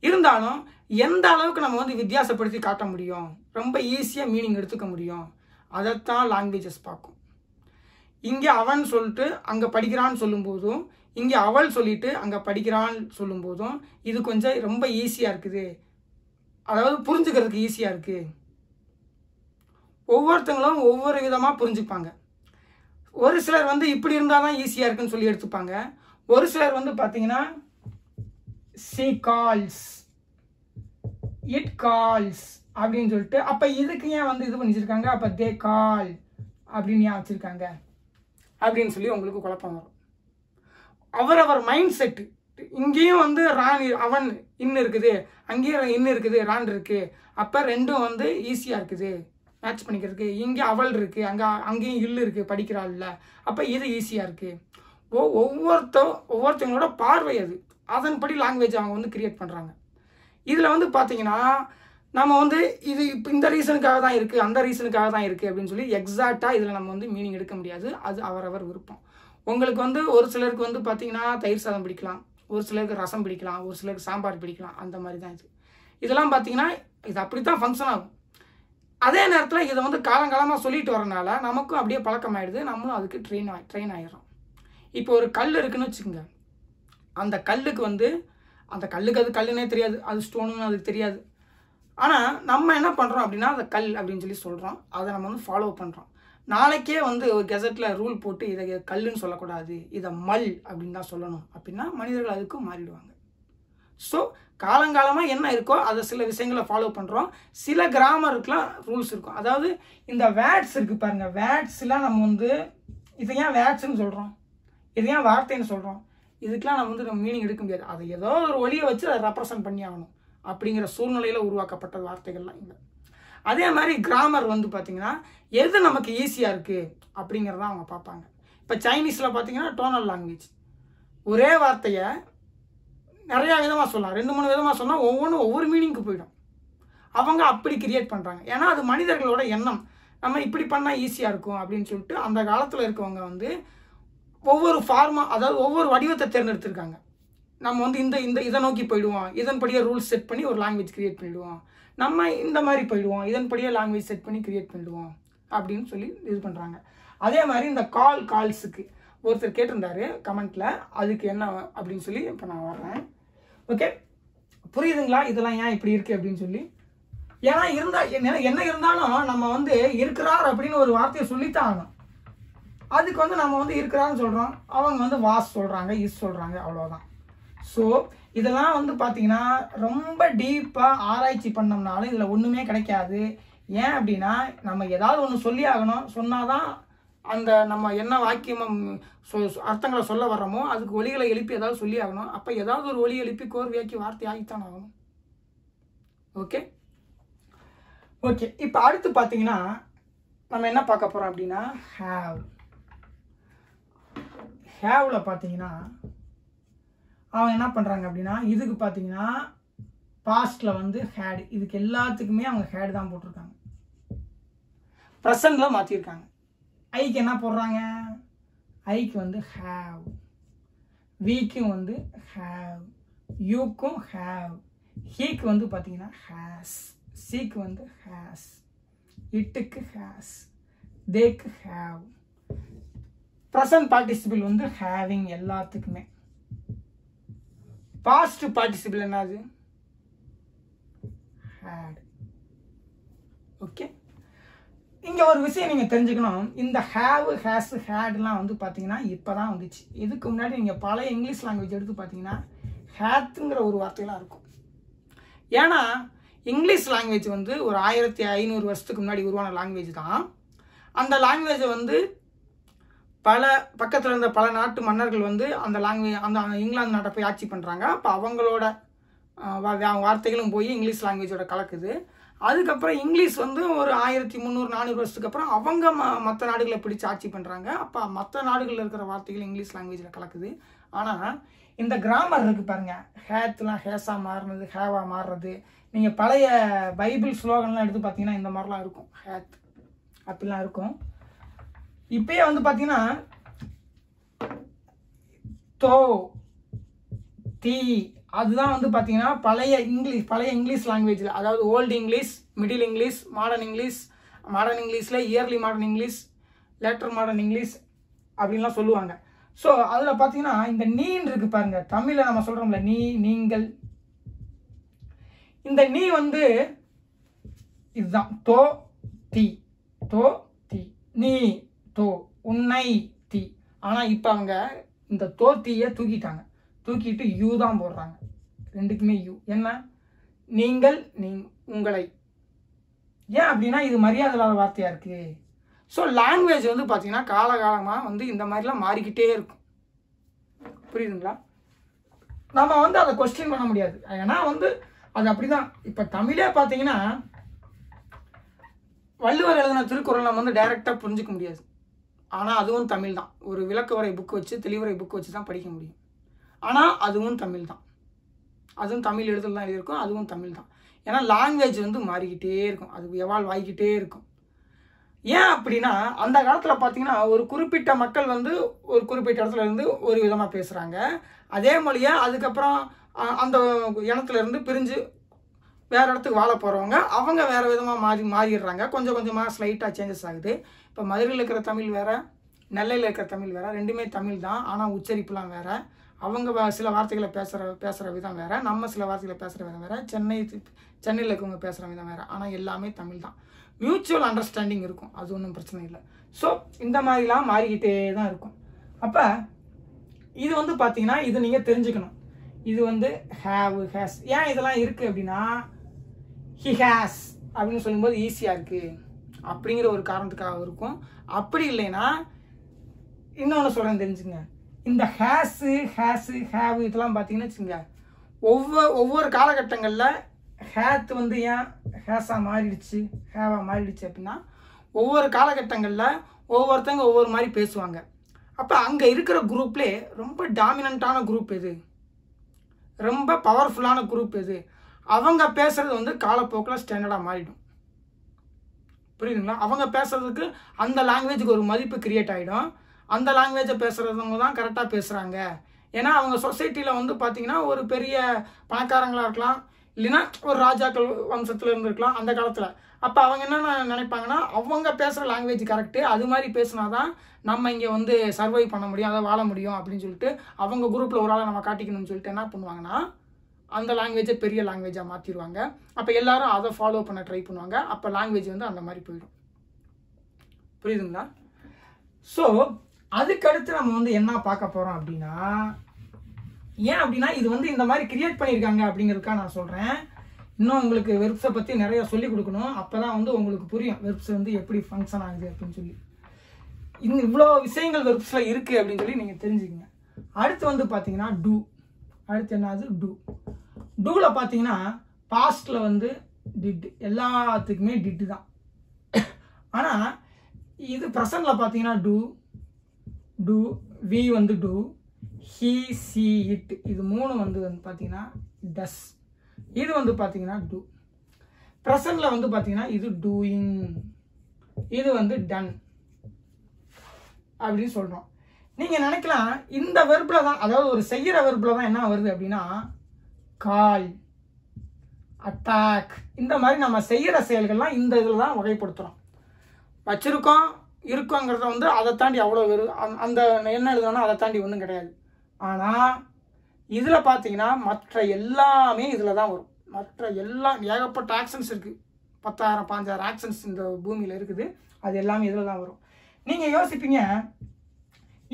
Speaker 1: இருந்தாலும் எந்த அளவுக்கு நம்ம வந்து வித்தியாசப்படுத்தி காட்ட முடியும், ரொம்ப ஈஸியாக மீனிங் எடுத்துக்க முடியும், அதைத்தான் லாங்குவேஜஸ் பார்க்கும். இங்கே அவன் சொல்லிட்டு அங்கே படிக்கிறான்னு சொல்லும்போதும், இங்கே அவள் சொல்லிட்டு அங்கே படிக்கிறான்னு சொல்லும்போதும் இது கொஞ்சம் ரொம்ப ஈஸியாக இருக்குது, அதாவது புரிஞ்சுக்கிறதுக்கு ஈஸியாக இருக்குது. ஒவ்வொருத்தங்களும் ஒவ்வொரு விதமாக புரிஞ்சுப்பாங்க. ஒரு சிலர் வந்து இப்படி இருந்தால் தான் ஈஸியாக இருக்குன்னு சொல்லி எடுத்துப்பாங்க. ஒரு சிலர் வந்து பார்த்தீங்கன்னா she calls, it calls அப்படின்னு சொல்லிட்டு, அப்போ இதுக்கு ஏன் வந்து இது பண்ணி வச்சுருக்காங்க, அப்போ they call அப்படின்னு ஏன் வச்சுருக்காங்க அப்படின்னு சொல்லி உங்களுக்கு குழப்பம் வரும். அவரவர் மைண்ட் செட்டு. இங்கேயும் வந்து ரான் அவன் இன்னு இருக்குது, அங்கேயும் இன்னு இருக்குது, ரான் இருக்குது, அப்போ ரெண்டும் வந்து ஈஸியாக இருக்குது மேட்ச் பண்ணிக்கிறதுக்கு. இங்கே அவள் இருக்குது, அங்கேயும் இல்லு இருக்குது, படிக்கிறாள்ல, அப்போ இது ஈஸியாக இருக்குது. ஒவ்வொருத்தவங்களோட பார்வை அது, அதன்படி லாங்குவேஜ் அவங்க வந்து கிரியேட் பண்ணுறாங்க. இதில் வந்து பார்த்தீங்கன்னா நம்ம வந்து இது இப்போ இந்த ரீசனுக்காக தான் இருக்குது, அந்த ரீசனுக்காக தான் இருக்குது அப்படின்னு சொல்லி எக்ஸாக்டாக இதில் நம்ம வந்து மீனிங் எடுக்க முடியாது. அது அவரவர் விருப்பம். உங்களுக்கு வந்து ஒரு சிலருக்கு வந்து பார்த்தீங்கன்னா தயிர் சாதம் பிடிக்கலாம், ஒரு சிலருக்கு ரசம் பிடிக்கலாம், ஒரு சிலருக்கு சாம்பார் பிடிக்கலாம், அந்த மாதிரி தான் இது. இதெல்லாம் பார்த்தீங்கன்னா இது அப்படி தான் ஃபங்க்ஷன் ஆகும். அதே நேரத்தில் இதை வந்து காலங்காலமாக சொல்லிட்டு வரனால நமக்கும் அப்படியே பழக்கமாயிடுது, நம்மளும் அதுக்கு ட்ரெயின் ஆகிடுறோம். இப்போ ஒரு கல் இருக்குன்னு வச்சுக்கோங்க, அந்த கல்லுக்கு வந்து அது கல்லுனே தெரியாது, அது ஸ்டோனுன்னு அதுக்கு தெரியாது. ஆனால் நம்ம என்ன பண்ணுறோம் அப்படின்னா அதை கல் அப்படின்னு சொல்லி சொல்கிறோம், அதை நம்ம வந்து ஃபாலோ பண்ணுறோம். நாளைக்கே வந்து ஒரு கெசட்டில் ரூல் போட்டு இதை கல்லுன்னு சொல்லக்கூடாது, இதை மல் அப்படின்னு தான் சொல்லணும் அப்படின்னா மனிதர்கள் அதுக்கு மாறிடுவாங்க. ஸோ காலங்காலமாக என்ன இருக்கோ அதை சில விஷயங்களை ஃபாலோ பண்ணுறோம். சில கிராமருக்குலாம் ரூல்ஸ் இருக்கும். அதாவது இந்த வேர்ட்ஸ் இருக்குது பாருங்கள், வேர்ட்ஸ்லாம் நம்ம வந்து இதை ஏன் வேர்ட்ஸ்ன்னு சொல்கிறோம், இதை ஏன் வார்த்தைன்னு சொல்கிறோம், இதுக்கெலாம் நம்ம வந்து மீனிங் எடுக்க முடியாது. அதை ஏதோ ஒரு ஒலியை வச்சு அதை ரெப்ரசன்ட் பண்ணி ஆகணும் அப்படிங்கிற சூழ்நிலையில் உருவாக்கப்பட்ட வார்த்தைகள்லாம் இல்லை. அதே மாதிரி கிராமர் வந்து பார்த்திங்கன்னா எது நமக்கு ஈஸியாக இருக்குது அப்படிங்கிறத அவங்க பார்ப்பாங்க. இப்போ சைனீஸில் பார்த்தீங்கன்னா டோனல் லாங்குவேஜ், ஒரே வார்த்தையை நிறையா விதமாக சொல்லலாம், 2-3 விதமாக சொன்னால் ஒவ்வொன்றும் ஒவ்வொரு மீனிங்க்கு போயிடும். அவங்க அப்படி கிரியேட் பண்ணுறாங்க. ஏன்னா அது மனிதர்களோட எண்ணம், நம்ம இப்படி பண்ணால் ஈஸியாக இருக்கும் அப்படின்னு சொல்லிட்டு அந்த காலத்தில் இருக்கவங்க வந்து ஒவ்வொரு அதாவது ஒவ்வொரு வடிவத்தை தேர்ந்தெடுத்திருக்காங்க. நம்ம வந்து இதை நோக்கி போயிடுவோம், இதன்படியே ரூல்ஸ் செட் பண்ணி ஒரு லாங்குவேஜ் கிரியேட் பண்ணிவிடுவோம், நம்ம இந்த மாதிரி போயிடுவோம், இதன்படியே லாங்குவேஜ் செட் பண்ணி கிரியேட் பண்ணிடுவோம் அப்படின்னு சொல்லி இது பண்ணுறாங்க. அதே மாதிரி இந்த கால்ஸுக்கு ஒருத்தர் கேட்டிருந்தாரு கமெண்ட்டில், அதுக்கு என்ன அப்படின்னு சொல்லி இப்போ நான் வர்றேன். ஓகே, புரியுதுங்களா இதெல்லாம் ஏன் இப்படி இருக்குது அப்படின்னு சொல்லி? ஏன்னா என்ன இருந்தாலும் நம்ம வந்து இருக்கிறார் அப்படின்னு ஒரு வார்த்தையை சொல்லித்தான் ஆகணும். அதுக்கு வந்து நம்ம வந்து இருக்கிறான்னு சொல்கிறோம், அவங்க வந்து வாஸ் சொல்கிறாங்க, இஸ் சொல்கிறாங்க, அவ்வளோதான். ஸோ இதெல்லாம் வந்து பார்த்திங்கன்னா ரொம்ப டீப்பாக ஆராய்ச்சி பண்ணோம்னாலும் இதில் ஒன்றுமே கிடைக்காது. ஏன் அப்படின்னா நம்ம ஏதாவது ஒன்று சொல்லி ஆகணும், சொன்னால் தான் அந்த நம்ம என்ன வாக்கியம் அர்த்தங்களை சொல்ல வர்றோமோ அதுக்கு ஒலிகளை எழுப்பி ஏதாவது சொல்லி ஆகணும். அப்போ ஏதாவது ஒரு ஒலி எழுப்பி கோர்வையாக்கி வார்த்தை ஆகித்தான் ஆகணும். Okay okay. இப்போ அடுத்து பார்த்தீங்கன்னா நம்ம என்ன பார்க்க போகிறோம் அப்படின்னா ஹேவ். ஹேவ்ல பார்த்தீங்கன்னா அவங்க என்ன பண்ணுறாங்க அப்படின்னா இதுக்கு பார்த்தீங்கன்னா பாஸ்டில் வந்து ஹேட், இதுக்கு எல்லாத்துக்குமே அவங்க ஹேட் தான் போட்டிருக்காங்க. ப்ரெசண்டில் மாற்றிருக்காங்க. ஐக்கு என்ன போடுறாங்க, ஐக்கு வந்து ஹேவ், விக்கும் வந்து ஹேவ், யூக்கும் ஹேவ், ஹீக்கு வந்து பார்த்தீங்கன்னா ஹேஸ், சீக்கு வந்து ஹேஸ், இட்டுக்கு ஹேஸ், தேக்கு ஹேவ். ப்ரெசன்ட் பார்ட்டிசிபிள் வந்து ஹேவிங் எல்லாத்துக்குமே. பாஸ்ட் பார்ட்டிசிபிள் என்னது, ஹேட். ஓகே. இங்கே ஒரு விஷயம் நீங்கள் தெரிஞ்சுக்கணும், இந்த ஹேவ், ஹேஸ், ஹேட்லாம் வந்து பார்த்தீங்கன்னா இப்போ தான் வந்துச்சு. இதுக்கு முன்னாடி நீங்கள் பழைய இங்கிலீஷ் லாங்குவேஜ் எடுத்து பார்த்தீங்கன்னா ஹேத்துங்கிற ஒரு வார்த்தையெல்லாம் இருக்கும். ஏன்னா இங்கிலீஷ் லாங்குவேஜ் வந்து ஒரு 1500 வருஷத்துக்கு முன்னாடி உருவான லாங்குவேஜ் தான். அந்த லாங்குவேஜை வந்து பல பக்கத்தில் இருந்த பல நாட்டு மன்னர்கள் வந்து அந்த லாங்குவேஜ் அந்த இங்கிலாந்து நாட்டை போய் ஆட்சி பண்ணுறாங்க. அப்போ அவங்களோட வார்த்தைகளும் போய் இங்கிலீஷ் லாங்குவேஜோட கலக்குது. அதுக்கப்புறம் இங்கிலீஷ் வந்து ஒரு 1300-400 வருஷத்துக்கு அப்புறம் அவங்க மற்ற நாடுகளை பிடிச்சி ஆட்சி பண்ணுறாங்க. அப்போ மற்ற நாடுகளில் இருக்கிற வார்த்தைகள் இங்கிலீஷ் லாங்குவேஜில் கலக்குது. ஆனால் இந்த கிராமர் இருக்குது பாருங்கள், ஹேத்லாம் ஹேஸாக மாறுறது, ஹேவாக மாறுறது. நீங்கள் பழைய பைபிள் ஸ்லோகன்லாம் எடுத்து பார்த்தீங்கன்னா இந்த மாதிரிலாம் இருக்கும், ஹேத் அப்படிலாம் இருக்கும். இப்பயே வந்து பார்த்தீங்கன்னா தோ, தீ, அதுதான் வந்து பார்த்தீங்கன்னா பழைய இங்கிலீஷ் லாங்குவேஜில், அதாவது old English, middle English, modern இங்கிலீஷில் early modern English, later modern English அப்படின்லாம் சொல்லுவாங்க. ஸோ அதில் பார்த்தீங்கன்னா இந்த நீன்னு இருக்கு பாருங்க, தமிழில் நம்ம சொல்கிறோம்ல நீ, நீங்கள், இந்த நீ வந்து இதுதான் தோ, தீ, தோ, தீ, நீ, தோ, உன்னை, தீ. ஆனால் இப்போ அவங்க இந்த தோ, தீயை தூக்கிட்டு யூ தான் போடுறாங்க, ரெண்டுக்குமே யூ. என்ன, நீங்கள், உங்களை. ஏன் அப்படின்னா இது மரியாதை இல்லாத வார்த்தையாக இருக்குது. ஸோ லாங்குவேஜ் வந்து பார்த்தீங்கன்னா காலகாலமாக வந்து இந்த மாதிரிலாம் மாறிக்கிட்டே இருக்கும். புரியுதுங்களா? நம்ம வந்து அதை கொஸ்டின் பண்ண முடியாது, ஏன்னா வந்து அது அப்படி தான். இப்போ தமிழே பார்த்தீங்கன்னா வள்ளுவர் எழுதின திருக்குறள் நம்ம வந்து டைரெக்டாக புரிஞ்சிக்க முடியாது. ஆனால் அதுவும் தமிழ் தான். ஒரு விளக்கவுரை புக் வச்சு, தெளிவுரை புக் வச்சு தான் படிக்க முடியும். ஆனால் அதுவும் தமிழ் தான். அதுவும் தமிழ் எழுதல் தான் எழுதியிருக்கும், அதுவும் தமிழ் தான். ஏன்னா லாங்குவேஜ் வந்து மாறிக்கிட்டே இருக்கும், அது எவால்வ் ஆகிக்கிட்டே இருக்கும். ஏன் அப்படின்னா அந்த காலத்தில் பார்த்தீங்கன்னா ஒரு குறிப்பிட்ட மக்கள் வந்து ஒரு குறிப்பிட்ட இடத்துல இருந்து ஒரு விதமாக பேசுகிறாங்க. அதே மொழியை அதுக்கப்புறம் அந்த இனத்துல இருந்து பிரிஞ்சு வேறு இடத்துக்கு வாழ போகிறவங்க அவங்க வேறு விதமாக மாறிடுறாங்க. கொஞ்சம் கொஞ்சமாக ஸ்லைட்டாக சேஞ்சஸ் ஆகுது. இப்போ மதுரையில் இருக்கிற தமிழ் வேறு, நெல்லையில் இருக்கிற தமிழ் வேறு, ரெண்டுமே தமிழ் தான். ஆனால் உச்சரிப்புலாம் வேறு. அவங்க சில வார்த்தைகளை பேசுகிற விதம் வேறு, நம்ம சில வார்த்தைகளை பேசுகிற விதம் வேறு, சென்னையில் இருக்கவங்க பேசுகிற விதம் வேறு. ஆனால் எல்லாமே தமிழ் தான். மியூச்சுவல் அண்டர்ஸ்டாண்டிங் இருக்கும், அது ஒன்றும் பிரச்சனை இல்லை. ஸோ இந்த மாதிரிலாம் மாறிக்கிட்டே தான் இருக்கும். அப்போ இது வந்து பார்த்தீங்கன்னா இது நீங்கள் தெரிஞ்சுக்கணும். இது வந்து ஹேவ், ஹேஸ். ஏன் இதெல்லாம் இருக்குது அப்படின்னா ஹி ஹேஸ் அப்படின்னு சொல்லும்போது ஈஸியாக இருக்குது அப்படிங்கிற ஒரு காரணத்துக்காக இருக்கும். அப்படி இல்லைன்னா இன்னொன்று சொல்கிறேன் தெரிஞ்சுங்க, இந்த ஹேஸு, ஹேவ் இதெல்லாம் பார்த்தீங்கன்னு வச்சுங்க, ஒவ்வொரு காலகட்டங்களில் ஹேத் வந்து ஏன் ஹேஸாக மாறிடுச்சு, ஹேவாக மாறிடுச்சு அப்படின்னா ஒவ்வொரு காலகட்டங்களில் ஒவ்வொருத்தங்க ஒவ்வொரு மாதிரி பேசுவாங்க. அப்போ அங்கே இருக்கிற குரூப்லே ரொம்ப டாமினண்ட்டான குரூப் எது, ரொம்ப பவர்ஃபுல்லான குரூப் எது, அவங்க பேசுகிறது வந்து காலப்போக்கில் ஸ்டாண்டர்டாக மாறிடும். புரியுதுங்களா? அவங்க பேசுறதுக்கு அந்த லாங்குவேஜுக்கு ஒரு மதிப்பு கிரியேட் ஆகிடும். அந்த லாங்குவேஜை பேசுகிறவங்க தான் கரெக்டாக பேசுகிறாங்க. ஏன்னா அவங்க சொசைட்டியில் வந்து பார்த்திங்கன்னா ஒரு பெரிய பணக்காரங்களாக இருக்கலாம், இல்லைன்னா ஒரு ராஜாக்கள் வம்சத்தில் இருந்திருக்கலாம் அந்த காலத்தில். அப்போ அவங்க என்ன நினைப்பாங்கன்னா அவங்க பேசுகிற லாங்குவேஜ் கரெக்டு, அது மாதிரி பேசினா தான் நம்ம இங்கே வந்து சர்வை பண்ண முடியும், அதை வாழ முடியும் அப்படின்னு சொல்லிட்டு அவங்க குரூப்பில் ஒரு ஆளை நம்ம காட்டிக்கணும்னு சொல்லிட்டு என்ன பண்ணுவாங்கன்னா அந்த லாங்குவேஜை பெரிய லாங்குவேஜாக மாற்றிடுவாங்க. அப்போ எல்லாரும் அதை ஃபாலோ பண்ண ட்ரை பண்ணுவாங்க. அப்போ லாங்குவேஜ் வந்து அந்த மாதிரி போயிடும். புரியுதுங்களா? ஸோ அதுக்கடுத்து நம்ம வந்து என்ன பார்க்க போகிறோம் அப்படின்னா, ஏன் அப்படின்னா இது வந்து இந்த மாதிரி கிரியேட் பண்ணியிருக்காங்க அப்படிங்கிறதுக்காக நான் சொல்கிறேன். இன்னும் உங்களுக்கு வெர்ப்ஸை பற்றி நிறைய சொல்லிக் கொடுக்கணும். அப்போ தான் வந்து உங்களுக்கு புரியும் வெர்ப்ஸ் வந்து எப்படி ஃபங்க்ஷன் ஆகுது அப்படின்னு சொல்லி. இன்னும் இவ்வளோ விஷயங்கள் வெர்ப்ஸில் இருக்குது அப்படின்னு சொல்லி நீங்கள் தெரிஞ்சுக்கங்க. அடுத்து வந்து பார்த்தீங்கன்னா டூ. அடுத்து என்னது டூ. டூவில் பார்த்தீங்கன்னா பாஸ்டில் வந்து டிட், எல்லாத்துக்குமே டிட்டு தான். ஆனால் இது ப்ரெசண்டில் பார்த்தீங்கன்னா டூ வி வந்து டூ, ஹீ சி இட் இது 3 வந்து பார்த்தீங்கன்னா டஸ், இது வந்து பார்த்தீங்கன்னா டூ. ப்ரெசண்டில் வந்து பார்த்தீங்கன்னா இது டூயிங், இது வந்து டன் அப்படின்னு சொல்கிறோம். நீங்கள் நினைக்கலாம் இந்த வெர்பில் தான், அதாவது ஒரு செய்கிற வெர்பில் தான் என்ன வருது அப்படின்னா கால், அட்டாக், இந்த மாதிரி நம்ம செய்கிற செயல்கள்லாம் இந்த இதில் தான் வகைப்படுத்துகிறோம். வச்சுருக்கோம் இருக்கோங்கிறத வந்து அதை தாண்டி அவ்வளோ அந்த என்ன எழுதணும்னா அதை தாண்டி ஒன்றும் கிடையாது. ஆனால் இதில் பார்த்தீங்கன்னா மற்ற எல்லாமே இதில் தான் வரும். மற்ற எல்லாம் ஏகப்பட்ட ஆக்ஷன்ஸ் இருக்குது, 10,000 15,000 ஆக்ஷன்ஸ் இந்த பூமியில் இருக்குது, அது எல்லாமே இதில் தான் வரும். நீங்கள் யோசிப்பீங்க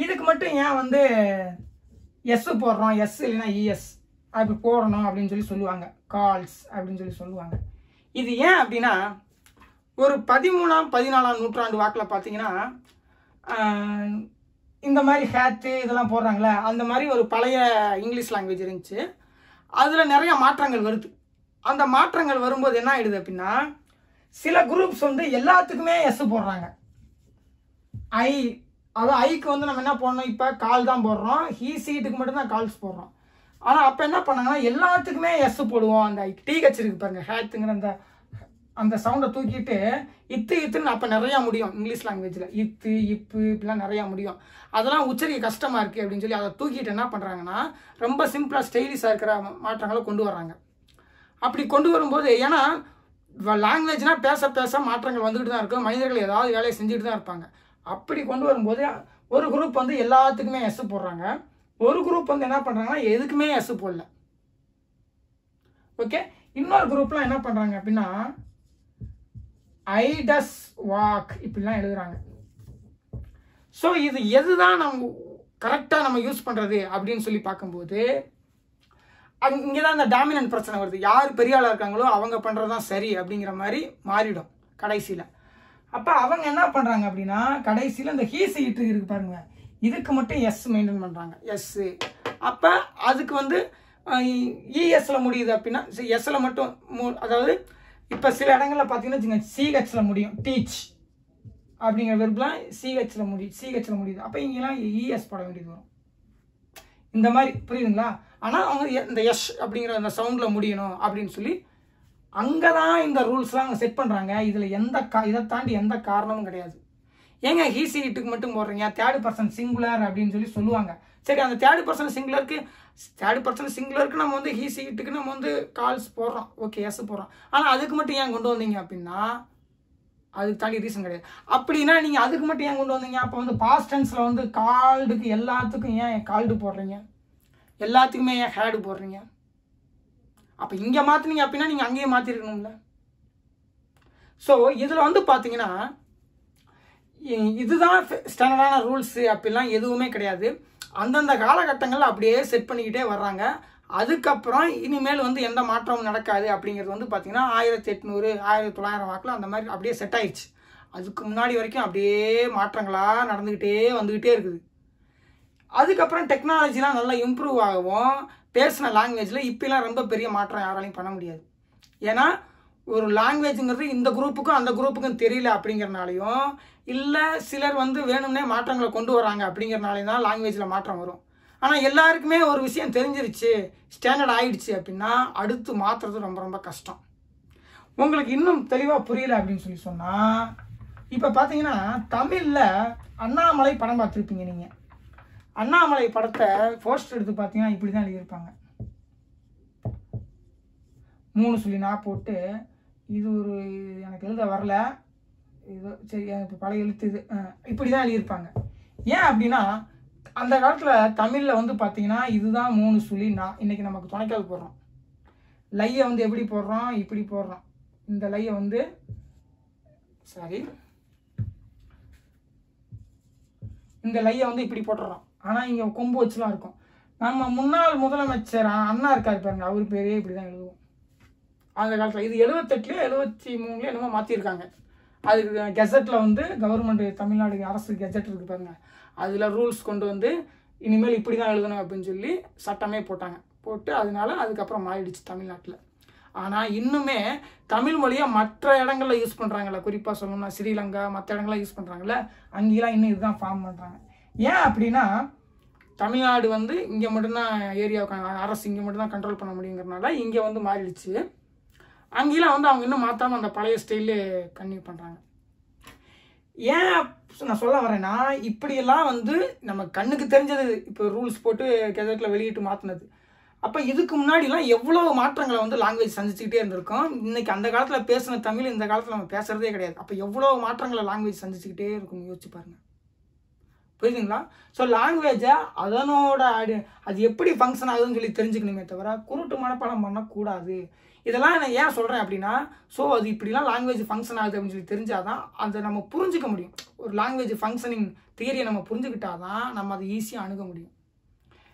Speaker 1: இதுக்கு மட்டும் ஏன் வந்து எஸ் போடுறோம், எஸ் இல்லைன்னா இஎஸ் அப்படி போடணும் அப்படின்னு சொல்லி சொல்லுவாங்க, கால்ஸ் அப்படின்னு சொல்லி சொல்லுவாங்க. இது ஏன் அப்படின்னா ஒரு 13ஆம் 14ஆம் நூற்றாண்டு வாக்கில் பார்த்தீங்கன்னா இந்த மாதிரி ஹேத்து இதெல்லாம் போடுறாங்களே, அந்த மாதிரி ஒரு பழைய இங்கிலீஷ் லாங்குவேஜ் இருந்துச்சு. அதில் நிறைய மாற்றங்கள் வருது. அந்த மாற்றங்கள் வரும்போது என்ன ஆகிடுது அப்படின்னா சில குரூப்ஸ் வந்து எல்லாத்துக்குமே எஸ் போடுறாங்க. அதாவது ஐக்கு வந்து நம்ம என்ன போடணும், இப்போ கால் தான் போடுறோம், ஹீ சீட்டுக்கு மட்டும்தான் கால்ஸ் போடுறோம். ஆனால் அப்போ என்ன பண்ணாங்கன்னா எல்லாத்துக்குமே எஸ் போடுவோம். அந்த டிஹெச் இருக்கு பாருங்க, ஹேத்துங்கிற அந்த சவுண்டை தூக்கிட்டு இத்துன்னு அப்போ நிறையா முடியும் இங்கிலீஷ் லாங்குவேஜில், இப்பு இப்படிலாம் நிறையா முடியும். அதெல்லாம் உச்சரிக்க கஷ்டமாக இருக்குது அப்படின்னு சொல்லி அதை தூக்கிட்டு என்ன பண்ணுறாங்கன்னா ரொம்ப சிம்பிளாக ஸ்டைலிஷாக இருக்கிற மாற்றங்களை கொண்டு வர்றாங்க. அப்படி கொண்டு வரும்போது ஏன்னா லாங்குவேஜ்னால் பேச பேச மாற்றங்கள் வந்துக்கிட்டு தான் இருக்கும், மனிதர்கள் ஏதாவது வேலையை செஞ்சுட்டு தான் இருப்பாங்க. அப்படி கொண்டு வரும்போது ஒரு குரூப் வந்து எல்லாத்துக்குமே எஸ் போடுறாங்க, ஒரு குரூப் வந்து என்ன பண்ணுறாங்கன்னா எதுக்குமே எஸ் போடல. ஓகே, இன்னொரு குரூப்லாம் என்ன பண்ணுறாங்க அப்படின்னா ஐ டஸ் வாக் இப்படிலாம் எழுதுறாங்க. ஸோ இது எதுதான் நம்ம கரெக்டாக நம்ம யூஸ் பண்ணுறது அப்படின்னு சொல்லி பார்க்கும்போது இங்கே தான் இந்த டாமினன்ட் பிரச்சனை வருது. யார் பெரிய ஆளாக இருக்காங்களோ அவங்க பண்ணுறது தான் சரி அப்படிங்கிற மாதிரி மாறிடும் கடைசியில். அப்போ அவங்க என்ன பண்ணுறாங்க அப்படின்னா கடைசியில் இந்த ஹீ சீட்டு இருக்கு பாருங்க, இதுக்கு மட்டும் எஸ் மெயின்டைன் பண்ணுறாங்க, எஸ்ஸு. அப்போ அதுக்கு வந்து இஎஸ்ஸில் முடியுது அப்படின்னா எஸ்ஸில் மட்டும் அதாவது இப்போ சில இடங்களில் பார்த்தீங்கன்னா சிஹெச்சில் முடியும், டீச் அப்படிங்கிற வெர்ப்லாம் சிஹெச்சில் முடியுது. அப்போ இங்கெல்லாம் இஎஸ் போட வேண்டியது வரும். இந்த மாதிரி புரியுதுங்களா? ஆனால் அவங்க இந்த எஸ் அப்படிங்கிற அந்த சவுண்டில் முடியணும் அப்படின்னு சொல்லி அங்கே தான் இந்த ரூல்ஸ்லாம் அவங்க செட் பண்ணுறாங்க. இதில் இதை தாண்டி எந்த காரணமும் கிடையாது. ஏங்க ஹீ சீட்டுக்கு மட்டும் போடுறீங்க, தேர்ட் பர்சன் சிங்குலர் அப்படின்னு சொல்லி சொல்லுவாங்க. சரி, அந்த தேர்ட் பர்சன் சிங்குலருக்கு நம்ம வந்து ஹீ சீட்டுக்கு நம்ம வந்து கால்ஸ் போடுறோம், ஓகே எஸ் போடுறோம். ஆனால் அதுக்கு மட்டும் ஏன் கொண்டு வந்தீங்க அப்படின்னா அதுக்கு தாண்டி ரீசன் கிடையாது. அப்படின்னா நீங்கள் அதுக்கு மட்டும் ஏன் கொண்டு வந்தீங்க? அப்போ வந்து பாஸ்ட் டென்ஸில் வந்து கால்டுக்கு எல்லாத்துக்கும் ஏன் கால்டு போடுறீங்க, எல்லாத்துக்குமே ஏன் ஹேடு போடுறீங்க? அப்போ இங்கே மாற்றினீங்க அப்படின்னா நீங்கள் அங்கேயே மாற்றிருக்கணும்ல. ஸோ இதில் வந்து பார்த்தீங்கன்னா இதுதான் ஸ்டாண்டர்டான ரூல்ஸு அப்படிலாம் எதுவுமே கிடையாது. அந்தந்த காலகட்டங்களில் அப்படியே செட் பண்ணிக்கிட்டே வர்றாங்க. அதுக்கப்புறம் இனிமேல் வந்து எந்த மாற்றமும் நடக்காது அப்படிங்கிறது வந்து பார்த்தீங்கன்னா 1800 1900 வாக்கில் அந்த மாதிரி அப்படியே செட் ஆயிடுச்சு. அதுக்கு முன்னாடி வரைக்கும் அப்படியே மாற்றங்களாக நடந்துக்கிட்டே வந்துக்கிட்டே இருக்குது. அதுக்கப்புறம் டெக்னாலஜிலாம் நல்லா இம்ப்ரூவ் ஆகவும் பேசின லாங்குவேஜில் இப்போலாம் ரொம்ப பெரிய மாற்றம் யாராலையும் பண்ண முடியாது. ஏன்னா ஒரு லாங்குவேஜுங்கிறது இந்த குரூப்புக்கும் அந்த குரூப்புக்கும் தெரியல அப்படிங்கிறனாலையும் இல்லை சிலர் வந்து வேணும்னே மாற்றங்களை கொண்டு வராங்க அப்படிங்கிறனாலையும் தான் லாங்குவேஜில் மாற்றம் வரும். ஆனால் எல்லாருக்குமே ஒரு விஷயம் தெரிஞ்சிருச்சு, ஸ்டாண்டர்ட் ஆகிடுச்சு அப்படின்னா அடுத்து மாற்றுறது ரொம்ப ரொம்ப கஷ்டம். உங்களுக்கு இன்னும் தெளிவாக புரியல அப்படின்னு சொல்லி சொன்னால் இப்போ பார்த்தீங்கன்னா தமிழில் அண்ணாமலை படம் பார்த்துருப்பீங்க நீங்கள். அண்ணாமலை படத்தை போஸ்டர் எடுத்து பார்த்தீங்கன்னா இப்படி தான் எழுதியிருப்பாங்க, 3 சொல்லி நான் போட்டு இது ஒரு எனக்கு எழுத வரல, இது சரி இப்போ பழைய எழுத்து இது இப்படி தான் எழுதியிருப்பாங்க. ஏன் அப்படின்னா அந்த காலத்தில் தமிழில் வந்து பார்த்தீங்கன்னா இதுதான் 3 சொல்லி நான் இன்றைக்கி நமக்கு துணைக்கால் போடுறோம். லையை வந்து எப்படி போடுறோம், இப்படி போடுறோம். இந்த லையை வந்து இந்த லையை வந்து இப்படி போட்டுடுறோம். ஆனால் இங்கே கொம்பு வச்சுலாம் இருக்கும். நம்ம முன்னாள் முதலமைச்சர் அண்ணா இருக்கார் பாருங்க, அவர் பேரே இப்படி தான் எழுதுவோம் அந்த காலத்தில். இது 78 73 என்னமோ மாற்றிருக்காங்க. அதுக்கு கெசட்டில் வந்து கவர்மெண்ட் தமிழ்நாடு அரசு கெசட் இருக்குது பாருங்க, அதில் ரூல்ஸ் கொண்டு வந்து இனிமேல் இப்படி தான் எழுதணும் அப்படின்னு சொல்லி சட்டமே போட்டாங்க. போட்டு அதனால அதுக்கப்புறம் மாறிடுச்சு தமிழ்நாட்டில். ஆனால் இன்னுமே தமிழ் மொழியை மற்ற இடங்களில் யூஸ் பண்ணுறாங்கல்ல, குறிப்பாக சொல்லணும்னா ஸ்ரீலங்கா மற்ற இடங்கள்லாம் யூஸ் பண்ணுறாங்கல்ல, அங்கேலாம் இன்னும் இதுதான் ஃபார்ம் பண்ணுறாங்க. ஏன் அப்படின்னா தமிழ்நாடு வந்து இங்கே மட்டும்தான் ஏரியாவுக்கு அரசு இங்கே மட்டும்தான் கண்ட்ரோல் பண்ண முடியுங்கிறனால இங்கே வந்து மாறிடுச்சு. அங்கேலாம் வந்து அவங்க இன்னும் மாற்றாமல் அந்த பழைய ஸ்டைலே கன்டினியூ பண்ணுறாங்க. ஏன் நான் சொல்ல வரேன்னா, இப்படியெல்லாம் வந்து நம்ம கண்ணுக்கு தெரிஞ்சது இப்போ ரூல்ஸ் போட்டு கெசட்டில் வெளியிட்டு மாற்றினது. அப்போ இதுக்கு முன்னாடிலாம் எவ்வளோ மாற்றங்களை வந்து லாங்குவேஜ் சந்திச்சுக்கிட்டே இருந்திருக்கோம். இன்றைக்கி அந்த காலத்தில் பேசின தமிழ் இந்த காலத்தில் நம்ம பேசுகிறதே கிடையாது. அப்போ எவ்வளோ மாற்றங்களை லாங்குவேஜ் சந்திச்சுக்கிட்டே இருக்கும் யோசிச்சு பாருங்கள். புரியுதுங்களா? ஸோ லாங்குவேஜை அதனோட அது எப்படி ஃபங்க்ஷன் ஆகுதுன்னு சொல்லி தெரிஞ்சுக்கணுமே தவிர குருட்டு மனப்பாடம் பண்ணக்கூடாது. இதெல்லாம் நான் ஏன் சொல்கிறேன் அப்படின்னா, ஸோ அது இப்படிலாம் லாங்குவேஜ் ஃபங்க்ஷன் ஆகுது அப்படின்னு சொல்லி தெரிஞ்சாதான் அதை நம்ம புரிஞ்சிக்க முடியும். ஒரு லாங்குவேஜ் ஃபங்க்ஷனிங் தியரியை நம்ம புரிஞ்சுக்கிட்டாதான் நம்ம அதை ஈஸியாக அணுக முடியும்.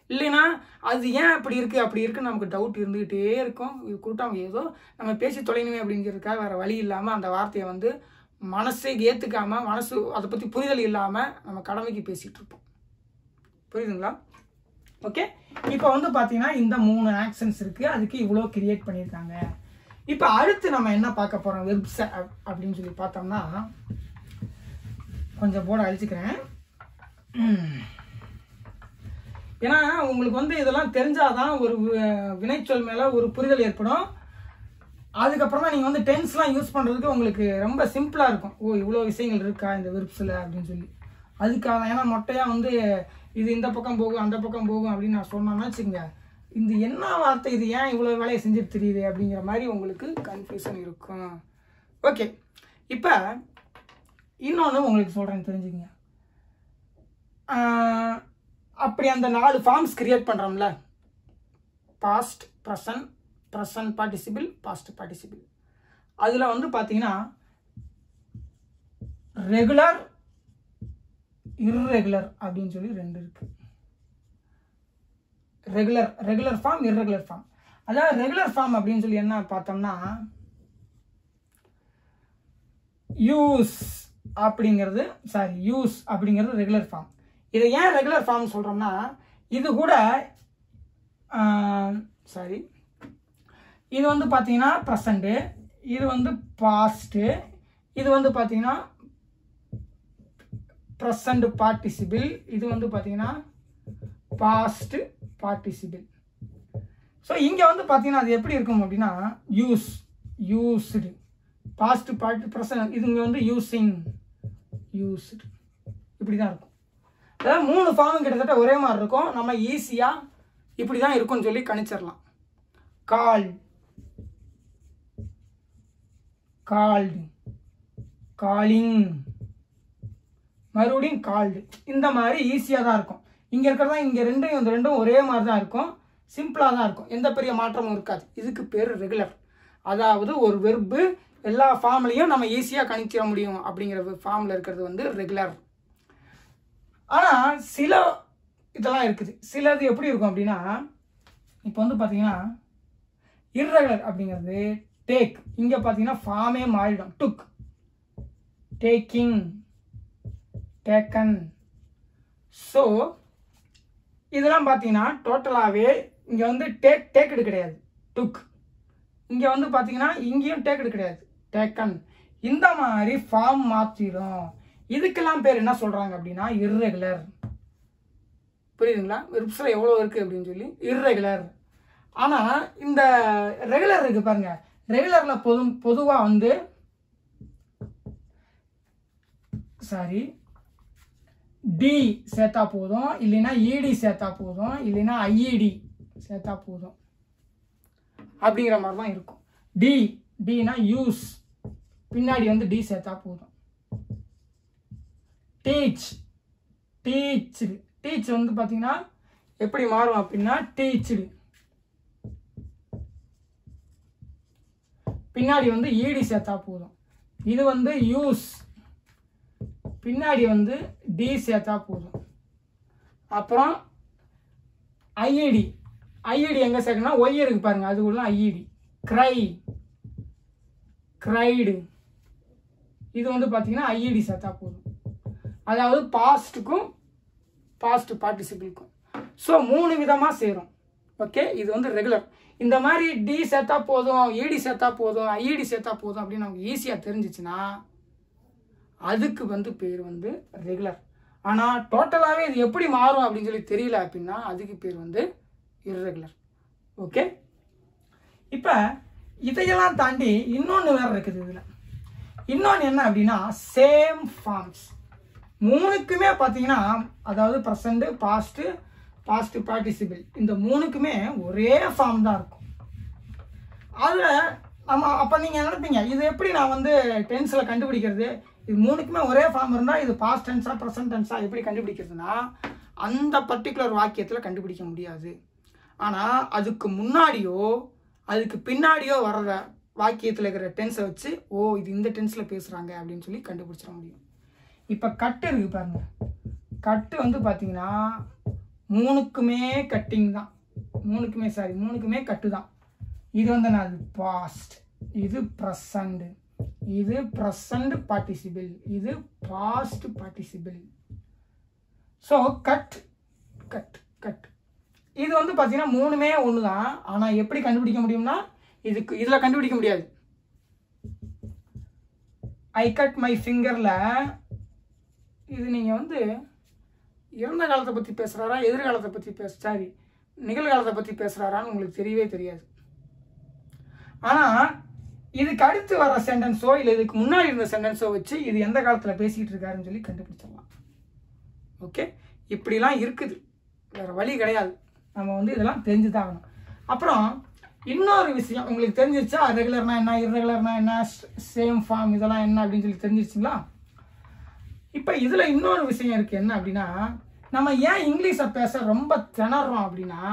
Speaker 1: இல்லைன்னா அது ஏன் அப்படி இருக்குது அப்படி இருக்குன்னு நமக்கு டவுட் இருந்துக்கிட்டே இருக்கும். இது கூட்டம் ஏதோ நம்ம பேசி தொலைணுமே அப்படிங்கிறதுக்காக வேறு வழி இல்லாமல் அந்த வார்த்தையை வந்து மனசை ஏற்றுக்காமல், மனசு அதை பற்றி புரிதல் இல்லாமல் நம்ம கடமைக்கு பேசிகிட்டு இருப்போம். புரியுதுங்களா? ஓகே, இப்போ வந்து பார்த்தீங்கன்னா இந்த 3 ஆக்ஷன்ஸ் இருக்குது, அதுக்கு இவ்வளோ கிரியேட் பண்ணியிருக்காங்க. இப்போ அடுத்து நம்ம என்ன பார்க்க போகிறோம் வெர்ப்ஸ் அப்படின்னு சொல்லி பார்த்தோம்னா, கொஞ்சம் போர்டை அழிச்சுக்கிறேன். ஏன்னா உங்களுக்கு வந்து இதெல்லாம் தெரிஞ்சாதான் ஒரு வினைச்சொல் மேலே ஒரு புரிதல் ஏற்படும். அதுக்கப்புறமா நீங்கள் வந்து டென்ஸ்லாம் யூஸ் பண்ணுறதுக்கு உங்களுக்கு ரொம்ப சிம்பிளாக இருக்கும். ஓ, இவ்வளோ விஷயங்கள் இருக்கா இந்த வெர்ப்ஸில் அப்படின்னு சொல்லி. அதுக்காக ஏன்னா மொட்டையாக வந்து இது இந்த பக்கம் போகும் அந்த பக்கம் போகும் அப்படின்னு நான் சொன்னோம்னா வச்சுக்கோங்க, இந்த என்ன வார்த்தை இது ஏன் இவ்வளோ வேலையை செஞ்சுட்டு தெரியுது அப்படிங்கிற மாதிரி உங்களுக்கு கன்ஃபியூஷன் இருக்கும். ஓகே, இப்போ இன்னொன்று உங்களுக்கு சொல்கிறேன் தெரிஞ்சுக்கங்க. அப்படி அந்த 4 ஃபார்ம்ஸ் கிரியேட் பண்ணுறோம்ல, past, present, present participle, past participle. அதில் வந்து பார்த்தீங்கன்னா ரெகுலர், இர்ரெகுலர் அப்படின்னு சொல்லி 2 இருக்கு. Regular form, irregular form. அதாவது ரெகுலர் ஃபார்ம் அப்படின்னு சொல்லி என்ன பார்த்தோம்னா, யூஸ் அப்படிங்கிறது ரெகுலர் ஃபார்ம். இதை ஏன் ரெகுலர் ஃபார்ம் சொல்கிறோம்னா, இது கூட இது வந்து பார்த்தீங்கன்னா ப்ரெசண்ட்டு, இது வந்து பாஸ்ட்டு, இது வந்து பார்த்தீங்கன்னா ப்ரெசண்ட் பார்ட்டிசிபிள், இது வந்து பார்த்தீங்கன்னா பாஸ்ட் பார்ட்டிசிபிள். ஸோ இங்கே வந்து பார்த்தீங்கன்னா அது எப்படி இருக்கும் அப்படின்னா, யூஸ்டு, பாஸ்ட் ப்ரெசன்ட், இது இங்கே வந்து யூஸிங், யூஸ்டு, இப்படி தான் இருக்கும். அதாவது 3 ஃபார்மும் கிட்டத்தட்ட ஒரே மாதிரி இருக்கும். நம்ம ஈஸியாக இப்படி தான் இருக்கும்னு சொல்லி கணிச்சிடலாம். கால்டு, காலிங், மறுபடியும் கால்டு, இந்த மாதிரி ஈஸியாக தான் இருக்கும். இங்கே இருக்கிறதா இங்கே இந்த ரெண்டும் ஒரே மாதிரி தான் இருக்கும், சிம்பிளாக தான் இருக்கும், எந்த பெரிய மாற்றமும் இருக்காது. இதுக்கு பேர் ரெகுலர். அதாவது ஒரு வெர்பு எல்லா ஃபார்ம்லையும் நம்ம ஈஸியாக கணிச்சிட முடியும் அப்படிங்கிற ஃபார்மில் இருக்கிறது வந்து ரெகுலர். ஆனால் சில இதெல்லாம் இருக்குது. சிலது எப்படி இருக்கும் அப்படின்னா, இப்போ வந்து பார்த்தீங்கன்னா இர்ரெகுலர் அப்படிங்கிறது டேக், இங்கே பார்த்தீங்கன்னா ஃபார்மே மாறிடும். டுக், டேக்கிங், டேக்கன். ஸோ இதெல்லாம் பார்த்தீங்கன்னா டோட்டலாகவே இங்கே வந்து டேக்கடு கிடையாது, டுக். இங்கே வந்து பார்த்தீங்கன்னா இங்கேயும் டேக்கடு கிடையாது, டேக்கன். இந்த மாதிரி ஃபார்ம் மாற்றிடும். இதுக்கெல்லாம் பேர் என்ன சொல்கிறாங்க அப்படின்னா இர்ரெகுலர். புரியுதுங்களா? வெர்ப்ஸில் எவ்வளோ இருக்குது அப்படின்னு சொல்லி இர்ரெகுலர். ஆனால் இந்த ரெகுலர் இருக்குது பாருங்க, ரெகுலரில் பொதுவாக வந்து டி சேர்த்தா போதும், இல்லைன்னா இடி சேர்த்தா போதும், இல்லைன்னா ஐஇடி சேர்த்தா போதும் அப்படிங்கிற மாதிரி தான் இருக்கும். டினா யூஸ், பின்னாடி வந்து டி சேர்த்தா போதும். டீச் வந்து பார்த்தீங்கன்னா எப்படி மாறும் அப்படின்னா டீச்டு, பின்னாடி வந்து இடி சேர்த்தா போதும். இது வந்து யூஸ், பின்னாடி வந்து டி சேர்த்தா போதும். அப்புறம் ஐஇடி எங்கே சேர்க்கணும்னா ஒய் இருக்கு பாருங்க, அதுக்குள்ள ஐஇடி. கிரைடு, இது வந்து பார்த்தீங்கன்னா ஐஇடி சேர்த்தா போதும். அதாவது பாஸ்ட்டுக்கும் பாஸ்ட் பார்ட்டிசிபிளுக்கும். ஸோ 3 விதமாக சேரும். ஓகே, இது வந்து ரெகுலர். இந்த மாதிரி டி சேர்த்தா போதும், இடி சேர்த்தா போதும், ஐஇடி சேர்த்தா போதும் அப்படின்னு நமக்கு ஈஸியாக தெரிஞ்சிச்சுன்னா அதுக்கு வந்து பேர் வந்து ரெகுலர். ஆனால் டோட்டலாகவே இது எப்படி மாறும் அப்படின்னு சொல்லி தெரியல அப்படின்னா அதுக்கு பேர் வந்து இர்ரெகுலர். ஓகே, இப்போ இதையெல்லாம் தாண்டி இன்னொன்று வேறு இருக்குது. இதில் இன்னொன்று என்ன அப்படின்னா சேம் ஃபார்ம்ஸ். மூணுக்குமே பார்த்தீங்கன்னா, அதாவது ப்ரெசண்ட், பாஸ்ட்டு, பாஸ்ட் பார்ட்டிசிபிள், இந்த மூணுக்குமே ஒரே ஃபார்ம் தான் இருக்கும். அதில் நம்ம அப்போ நீங்கள் நினைப்பீங்க, இது எப்படி நான் வந்து டென்ஸில் கண்டுபிடிக்கிறது? இது மூணுக்குமே ஒரே ஃபார்ம் இருந்தால் இது பாஸ்ட் டென்ஸா ப்ரெசன்ட் டென்ஸா எப்படி கண்டுபிடிக்கிறதுனா அந்த பர்டிகுலர் வாக்கியத்தில் கண்டுபிடிக்க முடியாது. ஆனால் அதுக்கு முன்னாடியோ அதுக்கு பின்னாடியோ வர்ற வாக்கியத்தில் இருக்கிற டென்ஸை வச்சு ஓ இது இந்த டென்ஸில் பேசுகிறாங்க அப்படின்னு சொல்லி கண்டுபிடிச்சிட முடியும். இப்போ கட்டு இருக்குது பாருங்க. கட்டு வந்து பார்த்தீங்கன்னா மூணுக்குமே கட்டிங் தான், மூணுக்குமே கட்டு தான். இது வந்து நான் அது பாஸ்ட், இது ப்ரெசண்ட், இது ப்ரெசண்ட் பார்ட்டிசிபிள், இது past participle. So cut cut cut இது வந்து பார்த்தீங்கன்னா மூணுமே ஒன்று தான். ஆனால் எப்படி கண்டுபிடிக்க முடியும்னா இதில் கண்டுபிடிக்க முடியாது. ஐ கட் மை ஃபிங்கரில் இது நீங்கள் வந்து இறந்த காலத்தை பற்றி பேசுகிறாரா, எதிர்காலத்தை பற்றி நிகழ்காலத்தை பற்றி பேசுகிறாரான்னு உங்களுக்கு தெரியவே தெரியாது. ஆனால் இதுக்கு அடுத்து வர சென்டென்ஸோ இல்லை இதுக்கு முன்னாடி இருந்த சென்டென்ஸோ வச்சு இது எந்த காலத்தில் பேசிக்கிட்டு இருக்காருன்னு சொல்லி கண்டுபிடிச்சிடலாம். ஓகே, இப்படிலாம் இருக்குது, வேறு வழி கிடையாது. நம்ம வந்து இதெல்லாம் தெரிஞ்சு தான் ஆகணும். அப்புறம் இன்னொரு விஷயம் உங்களுக்கு தெரிஞ்சிருச்சா, ரெகுலர்னா என்ன, இர்ரெகுலர்னா என்ன, சேம் ஃபார்ம் இதெல்லாம் என்ன அப்படின்னு சொல்லி தெரிஞ்சிருச்சுங்களா? இப்போ இதில் இன்னொரு விஷயம் இருக்குது. என்ன அப்படின்னா, நம்ம ஏன் இங்கிலீஷை பேச ரொம்ப திணறோம் அப்படின்னா,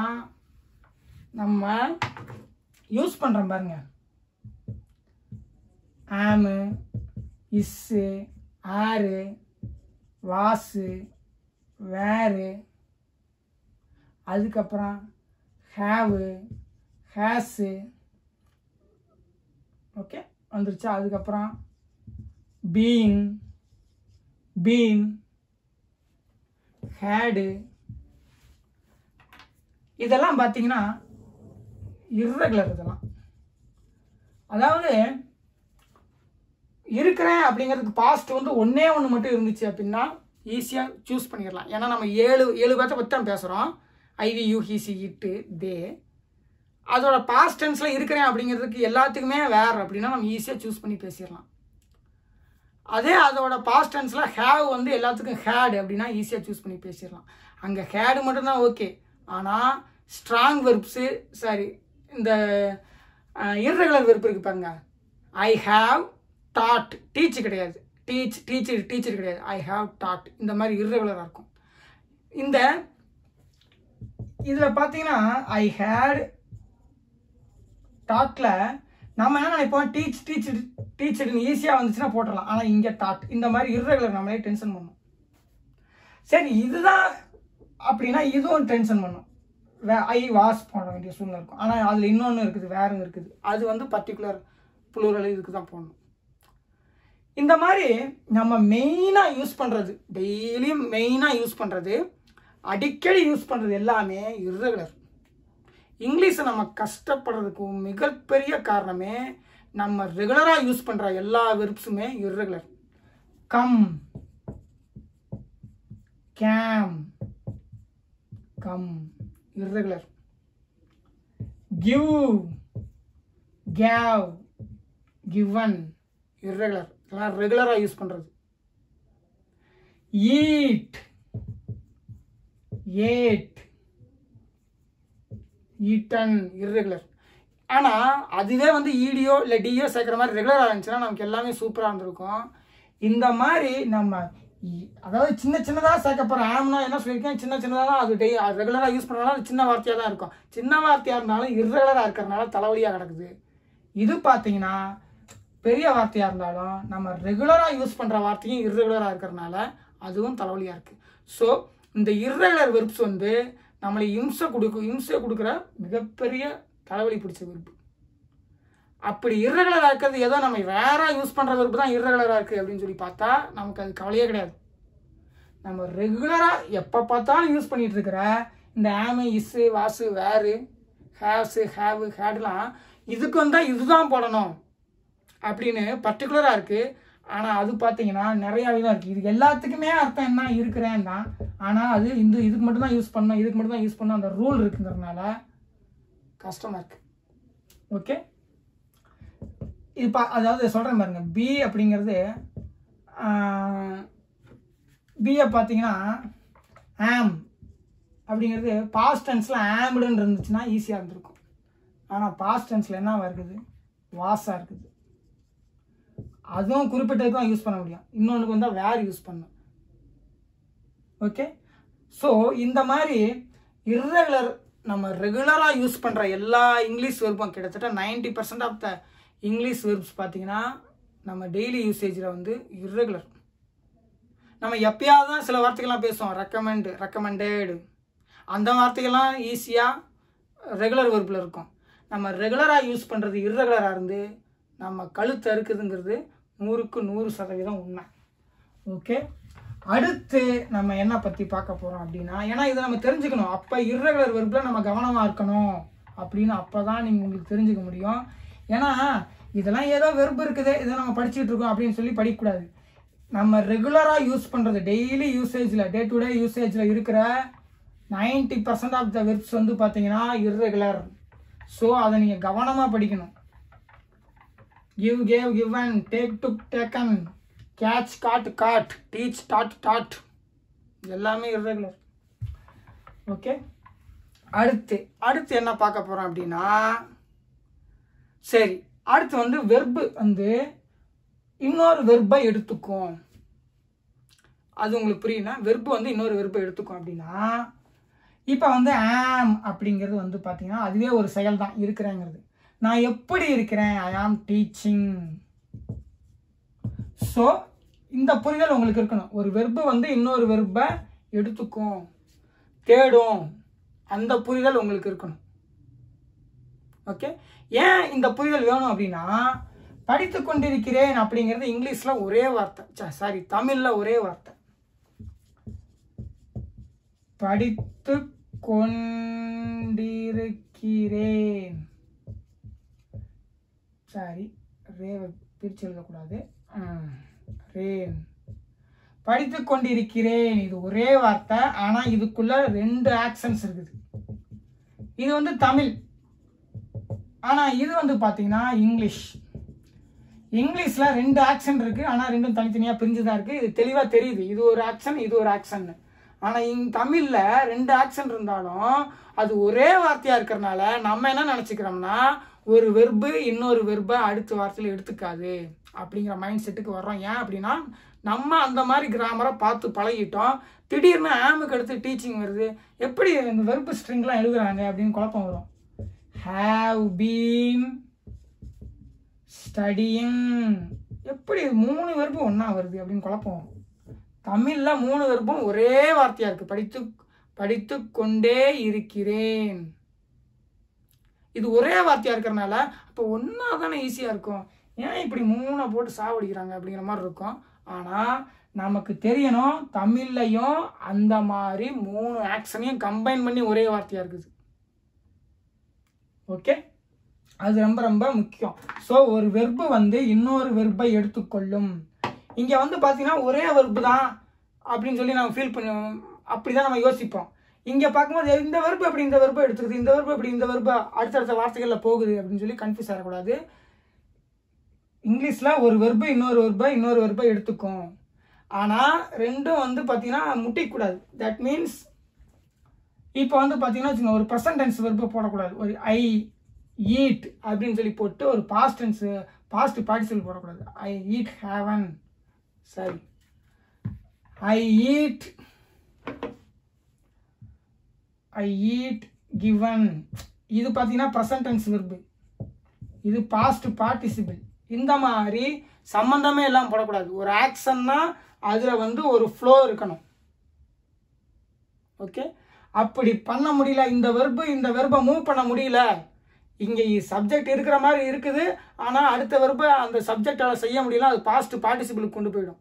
Speaker 1: நம்ம யூஸ் பண்ணுறோம் பாருங்க, ஆமு, இஸ்ஸு, ஆரு, வாசு, வேறு, அதுக்கப்புறம் ஹேவு, ஹேஸு, ஓகே வந்துருச்சா? அதுக்கப்புறம் பீயிங், பீன், ஹேடு, இதெல்லாம் பார்த்தீங்கன்னா இர்ரெகுலர். இதெல்லாம் அதாவது இருக்கிறேன் அப்படிங்கிறதுக்கு பாஸ்ட் வந்து ஒன்றே ஒன்று மட்டும் இருந்துச்சு அப்படின்னா ஈஸியாக சூஸ் பண்ணிடலாம். ஏன்னா நம்ம ஏழு பேர்த்த பற்றி தான் பேசுகிறோம். ஐவி, யூ, ஹி, சி, இட்டு, தே. அதோட பாஸ்ட் டென்ஸில் இருக்கிறேன் அப்படிங்கிறதுக்கு எல்லாத்துக்குமே வேர் அப்படின்னா நம்ம ஈஸியாக சூஸ் பண்ணி பேசிடலாம். அதே அதோட பாஸ்ட் டென்ஸில் ஹேவ் வந்து எல்லாத்துக்கும் ஹேடு அப்படின்னா ஈஸியாக சூஸ் பண்ணி பேசிடலாம். அங்கே ஹேடு மட்டும்தான் ஓகே. ஆனால் ஸ்ட்ராங் வெர்ப்ஸு, சாரி, இந்த இர்ரெகுலர் வெர்ப் இருக்குது பாருங்க, ஐ ஹாவ் டாட், டீச் கிடையாது, டீச்சர் கிடையாது, ஐ ஹாவ் டாட், இந்த மாதிரி இர்ரெகுலராக இருக்கும். இந்த இதில் பார்த்தீங்கன்னா ஐ ஹேட் டாட்டில் நம்ம என்ன நினைப்போம், டீச்சர்னு ஈஸியாக வந்துச்சுன்னா போட்டுடலாம். ஆனால் இங்கே டாட், இந்த மாதிரி இர்ரெகுலர் நம்மளே டென்ஷன் பண்ணும். சரி, இதுதான் அப்படின்னா இதுவும் டென்ஷன் பண்ணும். ஐ வாஸ் போட வேண்டிய சூழ்நிலை இருக்கும். ஆனால் அதில் இன்னொன்று இருக்குது, வேறு இருக்குது, அது வந்து பர்டிகுலர் புளூரல் இதுக்கு தான் போடணும். இந்த மாதிரி நம்ம மெயினாக யூஸ் பண்ணுறது, டெய்லியும் மெயினாக யூஸ் பண்ணுறது, அடிக்கடி யூஸ் பண்ணுறது எல்லாமே இர்ரெகுலர். இங்கிலீஷை நம்ம கஷ்டப்படுறதுக்கு மிகப்பெரிய காரணமே நம்ம ரெகுலராக யூஸ் பண்ணுற எல்லா வெர்ப்ஸுமே irregular. Come, came, come, irregular. Give, gave, given, irregular. இதெல்லாம் ரெகுலராக யூஸ் பண்ணுறது. Eat, ate, eaten, irregular. ஆனால் அதுவே வந்து ஈடியோ இல்லை டியோ சேர்க்குற மாதிரி ரெகுலராக இருந்துச்சுன்னா நமக்கு எல்லாமே சூப்பராக இருந்திருக்கும். இந்த மாதிரி நம்ம அதாவது சின்னதாக சேர்க்க போகிற ஆம்னா என்ன சொல்லியிருக்கேன், சின்னதாக தான் அது ரெகுலராக யூஸ் பண்ணுறதுனால அது சின்ன வார்த்தையாக தான் இருக்கும். சின்ன வார்த்தையாக இருந்தாலும் இர்ரெகுலராக இருக்கிறதுனால தலைவலியாக கிடக்குது. இது பார்த்தீங்கன்னா பெரிய வார்த்தையாக இருந்தாலும் நம்ம ரெகுலராக யூஸ் பண்ணுற வார்த்தையும் இர்ரெகுலராக இருக்கிறதுனால அதுவும் தலைவலியாக இருக்குது. ஸோ இந்த இர்ரெகுலர் வெர்ப்ஸ் வந்து நம்மளை இம்சை கொடுக்குற மிகப்பெரிய தலைவலி பிடிச்ச வெர்பு. அப்படி இர்ரெகுலராக இருக்கிறது ஏதோ நம்ம வேறாக யூஸ் பண்ணுற வெர்பு தான் இர்ரெகுலராக இருக்குது அப்படின்னு சொல்லி பார்த்தா நமக்கு அது கவலையே கிடையாது. நம்ம ரெகுலராக எப்போ பார்த்தாலும் யூஸ் பண்ணிகிட்டு இருக்கிற இந்த ஆமு, இஸ்ஸு, வாசு, வேறு, ஹேவ்ஸு ஹேவ் ஹேட்லாம் இதுக்கு வந்தால் இதுதான் போடணும் அப்படின்னு பர்டிகுலராக இருக்குது. ஆனால் அது பார்த்தீங்கன்னா நிறையா விதம் இருக்குது. இது எல்லாத்துக்குமே அர்த்தம் என்ன இருக்கிறேன் தான். ஆனால் அது இதுக்கு மட்டும்தான் யூஸ் பண்ணணும், இதுக்கு மட்டும் தான் யூஸ் பண்ணணும் அந்த ரூல் இருக்குங்கிறதுனால கஷ்டமாக இருக்குது. ஓகே, இப்போ அதாவது சொல்கிறேன் பாருங்க, பி அப்படிங்கிறது பியை பார்த்தீங்கன்னா ஆம் அப்படிங்கிறது பாஸ்ட் டென்ஸில் ஆம்டுன்னு இருந்துச்சுன்னா ஈஸியாக இருந்திருக்கும். ஆனால் பாஸ்ட் டென்ஸில் என்ன இருக்குது, வாஸாக இருக்குது. அதுவும் குறிப்பிட்டதுக்கு தான் யூஸ் பண்ண முடியும், இன்னொன்றுக்கு வந்தால் வேர் யூஸ் பண்ணணும். ஓகே, ஸோ இந்த மாதிரி இர்ரெகுலர் நம்ம ரெகுலராக யூஸ் பண்ணுற எல்லா இங்கிலீஷ் வெர்பும் கிட்டத்தட்ட 90% ஆஃப் த இங்கிலீஷ் வெர்ப்ஸ் பார்த்தீங்கன்னா நம்ம டெய்லி யூசேஜில் வந்து இர்ரெகுலர். நம்ம எப்பயாவது தான் சில வார்த்தைகள்லாம் பேசுவோம், ரெக்கமெண்டேடு அந்த வார்த்தைகள்லாம் ஈஸியாக ரெகுலர் வெர்பில் இருக்கும். நம்ம ரெகுலராக யூஸ் பண்ணுறது இர்ரெகுலராக இருந்து நம்ம கழுத்து அறுக்குதுங்கிறது 100க்கு 100% உண்மை. ஓகே, அடுத்து நம்ம என்ன பற்றி பார்க்க போகிறோம் அப்படின்னா, ஏன்னா இதை நம்ம தெரிஞ்சுக்கணும். அப்போ இர்ரெகுலர் வெர்பில் நம்ம கவனமாக இருக்கணும் அப்படின்னு அப்போ தான் நீங்கள் உங்களுக்கு தெரிஞ்சுக்க முடியும். ஏன்னா இதெல்லாம் ஏதோ வெர்பு இருக்குது, இதை நம்ம படிச்சுட்டு இருக்கோம் அப்படின்னு சொல்லி படிக்கக்கூடாது. நம்ம ரெகுலராக யூஸ் பண்ணுறது டெய்லி யூசேஜில் டே டு டே யூசேஜில் இருக்கிற 90% ஆஃப் த வெர்ப்ஸ் வந்து பார்த்தீங்கன்னா இர்ரெகுலர். ஸோ அதை நீங்கள் கவனமாக படிக்கணும். give, gave, given, take, took, taken, catch, caught, teach, taught எல்லாமே இர்ரெகுலர். ஓகே, அடுத்து என்ன பார்க்க போகிறோம் அப்படின்னா, சரி அடுத்து வந்து வெர்பு வந்து இன்னொரு வெர்பை எடுத்துக்கும். அது உங்களுக்கு புரியுன்னா, வெர்பு வந்து இன்னொரு வெர்பை எடுத்துக்கும் அப்படின்னா, இப்போ வந்து ஆம் அப்படிங்கிறது வந்து பார்த்தீங்கன்னா அதுவே ஒரு செயல் தான், இருக்கிறேங்கிறது. நான் எப்படி இருக்கிறேன், ஐ ஆம் டீச்சிங். ஸோ இந்த புரிதல் உங்களுக்கு இருக்கணும். ஒரு வெர்பு வந்து இன்னொரு வெர்பை எடுத்துக்கும், தேடும், அந்த புரிதல் உங்களுக்கு இருக்கணும். ஓகே, ஏன் இந்த புரிதல் வேணும் அப்படின்னா, படித்து கொண்டிருக்கிறேன் அப்படிங்கிறது இங்கிலீஷில் ஒரே வார்த்தை, தமிழில் ஒரே வார்த்தை. படித்து கொண்டிருக்கிறேன், ரேவை பிரிச்சு எழுதக்கூடாது, ரேன். படித்து கொண்டிருக்கிறேன் இது ஒரே வார்த்தை, ஆனால் இதுக்குள்ள 2 ஆக்ஷன்ஸ் இருக்குது. இது வந்து தமிழ், ஆனால் இது வந்து பார்த்தீங்கன்னா இங்கிலீஷில் 2 ஆக்ஷன் இருக்குது, ஆனால் 2ம் தனித்தனியாக பிரிஞ்சுதான் இருக்குது. இது தெளிவாக தெரியுது, இது ஒரு ஆக்ஷன் இது ஒரு ஆக்ஷன். ஆனால் தமிழில் 2 ஆக்ஷன் இருந்தாலும் அது ஒரே வார்த்தையாக இருக்கிறனால நம்ம என்ன நினச்சிக்கிறோம்னா, ஒரு வெர்பு இன்னொரு வெர்பை அடுத்த வார்த்தையில் எடுத்துக்காது அப்படிங்கிற மைண்ட் செட்டுக்கு வர்றோம். ஏன் அப்படின்னா நம்ம அந்த மாதிரி கிராமரை பார்த்து பழகிட்டோம். திடீர்னு ஆமுக்கு அடுத்து டீச்சிங் வருது, எப்படி இந்த வெர்பு ஸ்ட்ரிங்லாம் எழுதுறாங்க அப்படின்னு குழப்பம் வரும். ஹேவ் பீன் ஸ்டடியிங், எப்படி 3 வெர்பு ஒன்றா வருது அப்படின்னு குழப்பம் வரும். தமிழில் 3 வெர்பும் ஒரே வார்த்தையாக இருக்குது, படித்து கொண்டே இருக்கிறேன். இது ஒரே வார்த்தையாக இருக்கிறனால அப்போ ஒன்றா தானே ஈஸியாக இருக்கும், ஏன் இப்படி 3 போட்டு சாவடிக்கிறாங்க அப்படிங்கிற மாதிரி இருக்கும். ஆனால் நமக்கு தெரியணும், தமிழ்லையும் அந்த மாதிரி 3 ஆக்ஷனையும் கம்பைன் பண்ணி ஒரே வார்த்தையாக இருக்குது. ஓகே, அது ரொம்ப ரொம்ப முக்கியம். ஸோ ஒரு வெர்பு வந்து இன்னொரு வெர்பை எடுத்துக்கொள்ளும். இங்கே வந்து பார்த்தீங்கன்னா ஒரே வெர்பு தான் அப்படின்னு சொல்லி நம்ம ஃபீல் பண்ணி அப்படி தான் நம்ம யோசிப்போம். இங்கே பார்க்கும்போது இந்த வெர்பு எப்படி இந்த வெர்பை எடுத்துக்குது, இந்த வெர்பு எப்படி இந்த வெர்பை அடுத்தடுத்த வார்த்தைகளில் போகுது அப்படின்னு சொல்லி கன்ஃபியூஸ் ஆகக்கூடாது. இங்கிலீஷில் ஒரு வெர்பு இன்னொரு வெர்பை எடுத்துக்கும், ஆனால் 2ம் வந்து பார்த்தீங்கன்னா முட்டிக்கூடாது. தட் மீன்ஸ் இப்போ வந்து பார்த்தீங்கன்னா ஒரு ப்ரெசன்ட் டென்ஸ் வெர்பை போடக்கூடாது. ஒரு ஐ ஈட் அப்படின்னு சொல்லி போட்டு ஒரு பாஸ்ட் பார்ட்டிசிபிள் போடக்கூடாது. ஐ ஈட் ஹேவன், சரி ஐ ஈட் கிவன். இது பார்த்தீங்கன்னா ப்ரெசன்ட் டென்ஸ் வெர்பு, இது பாஸ்ட் பார்ட்டிசிபிள். இந்த மாதிரி சம்பந்தமே எல்லாம் போடக்கூடாது. ஒரு ஆக்ஷன்னா அதில் வந்து ஒரு ஃப்ளோ இருக்கணும். ஓகே, அப்படி பண்ண முடியல, இந்த வெர்பை மூவ் பண்ண முடியல, இங்கே சப்ஜெக்ட் இருக்கிற மாதிரி இருக்குது, ஆனால் அடுத்த வெர்பை அந்த சப்ஜெக்டால் செய்ய முடியல, அது பாஸ்ட் பார்ட்டிசிபிளுக்கு கொண்டு போயிடும்.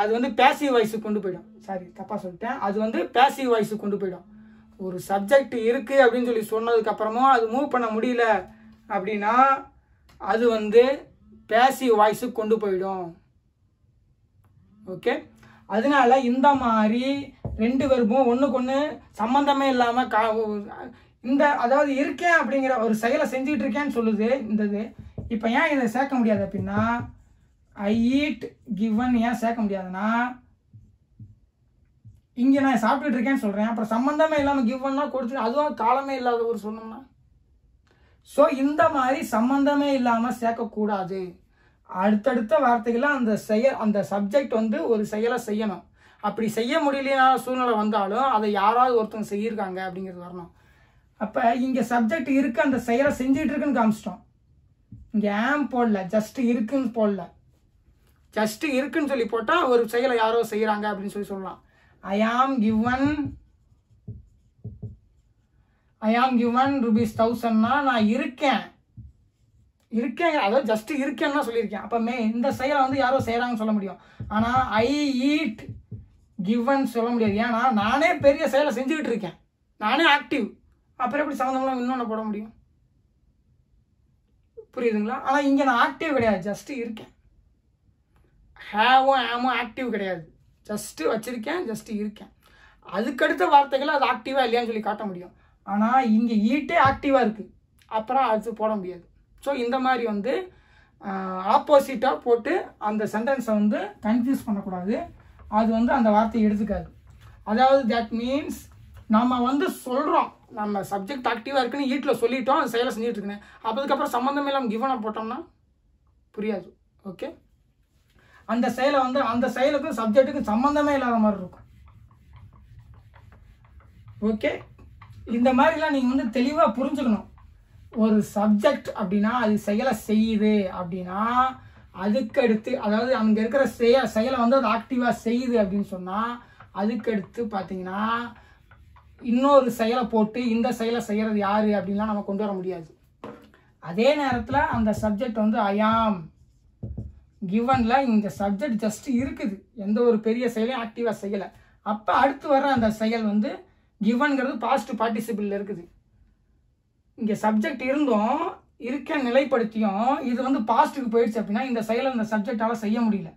Speaker 1: அது வந்து பேசிவ் வாய்ஸுக்கு கொண்டு போயிடும். தப்பாக சொல்லிட்டேன், அது வந்து பேசிவ் வாய்ஸுக்கு கொண்டு போயிடும். ஒரு சப்ஜெக்ட் இருக்குது அப்படின்னு சொல்லி சொன்னதுக்கப்புறமும் அது மூவ் பண்ண முடியல அப்படின்னா அது வந்து பேசிவ் வாய்ஸுக்கு கொண்டு போயிடும். ஓகே, அதனால இந்த மாதிரி ரெண்டு வெர்பும் ஒன்றுக்கு ஒன்று சம்மந்தமே இல்லாமல் இந்த அதாவது இருக்கேன் அப்படிங்கிற ஒரு செயலை செஞ்சுட்டு இருக்கேன்னு சொல்லுது இந்த இது. இப்போ ஏன் இதை சேர்க்க முடியாது அப்படின்னா ஐ ஈட் கிவன் ஏன் சேர்க்க முடியாதுன்னா இங்கே நான் சாப்பிட்டுட்டு இருக்கேன்னு சொல்கிறேன், அப்புறம் சம்மந்தமே இல்லாமல் கிவன்னா கொடுத்து அதுவும் காலமே இல்லாத ஒரு சொன்னோம்னா. ஸோ இந்த மாதிரி சம்மந்தமே இல்லாமல் சேர்க்கக்கூடாது. அடுத்தடுத்த வார்த்தைகள்லாம் அந்த சப்ஜெக்ட் வந்து ஒரு செயலை செய்யணும். அப்படி செய்ய முடியலையா சூழ்நிலை வந்தாலும் அதை யாராவது ஒருத்தவங்க செய்யிருக்காங்க அப்படிங்கிறது வரணும். அப்போ இங்கே சப்ஜெக்ட் இருக்குது, அந்த செயலை செஞ்சுட்டு இருக்குன்னு காமிச்சிட்டோம். இங்கே ஆம் போடல, ஜஸ்ட் இருக்குன்னு போடல. ஜஸ்ட் இருக்குன்னு சொல்லி போட்டால் ஒரு செயலை யாரோ செய்கிறாங்க அப்படின்னு சொல்லி சொல்லலாம். ஐ ஆம் கிவன் ₹1000னா நான் இருக்கேன் அதாவது ஜஸ்ட் இருக்கேன்னு சொல்லியிருக்கேன். அப்போ இந்த செயலை வந்து யாரோ செய்கிறாங்கன்னு சொல்ல முடியும். ஆனால் ஐ ஈட் கிவன் சொல்ல முடியாது. ஏன்னா நானே பெரிய செயலை செஞ்சுக்கிட்டு இருக்கேன், நானே ஆக்டிவ். அப்புறம் எப்படி சம்மந்தம்லாம் இன்னொன்று போட முடியும்? புரியுதுங்களா? ஆனால் இங்கே நான் ஆக்டிவ் கிடையாது, ஜஸ்ட் இருக்கேன். ஹேவும் ஆமும் ஆக்டிவ் கிடையாது, ஜஸ்ட்டு வச்சுருக்கேன், ஜஸ்ட்டு இருக்கேன். அதுக்கடுத்த வார்த்தைகளை அது ஆக்டிவாக இல்லையான்னு சொல்லி காட்ட முடியும். ஆனால் இங்கே ஈட்டே ஆக்டிவாக இருக்குது, அப்புறம் அது போட முடியாது. ஸோ இந்த மாதிரி வந்து ஆப்போசிட்டாக போட்டு அந்த சென்டென்ஸை வந்து கன்ஃபியூஸ் பண்ணக்கூடாது. அது வந்து அந்த வார்த்தையை எடுத்துக்காது. அதாவது தட் மீன்ஸ் நம்ம வந்து சொல்கிறோம், நம்ம சப்ஜெக்ட் ஆக்டிவாக இருக்குன்னு ஈட்டில் சொல்லிட்டோம், அது செயலை செஞ்சுட்டு இருக்குன்னு. அதுக்கப்புறம் சம்மந்தமே இல்லாமல் கிவனை போட்டோம்னா புரியாது. ஓகே, அந்த செயலை வந்து அந்த செயலுக்கும் சப்ஜெக்ட்டுக்கும் சம்மந்தமே இல்லாத மாதிரி இருக்கும். ஓகே, இந்த மாதிரிலாம் நீங்கள் வந்து தெளிவாக புரிஞ்சுக்கணும். ஒரு சப்ஜெக்ட் அப்படின்னா அது செயலை செய்யுது அப்படின்னா அதுக்கடுத்து, அதாவது அங்கே இருக்கிற செயலை வந்து அது ஆக்டிவாக செய்யுது அப்படின்னு சொன்னால் அதுக்கடுத்து பார்த்தீங்கன்னா இன்னொரு செயலை போட்டு இந்த செயலை செய்கிறது யார் அப்படின்லாம் நம்ம கொண்டு வர முடியாது. அதே நேரத்தில் அந்த சப்ஜெக்ட் வந்து ஐ ஆம் கிவனில் இந்த சப்ஜெக்ட் ஜஸ்ட் இருக்குது, எந்த ஒரு பெரிய செயலையும் ஆக்டிவாக செய்யலை. அப்போ அடுத்து வர அந்த செயல் வந்து கிவன்கிறது பாஸ்ட் பார்ட்டிசிபிளில் இருக்குது. இங்கே சப்ஜெக்ட் இருந்தும் இருக்க நிலைப்படுத்தியும் இது வந்து பாஸ்ட்டுக்கு போயிடுச்சு அப்படின்னா இந்த செயலை இந்த சப்ஜெக்டால் செய்ய முடியல.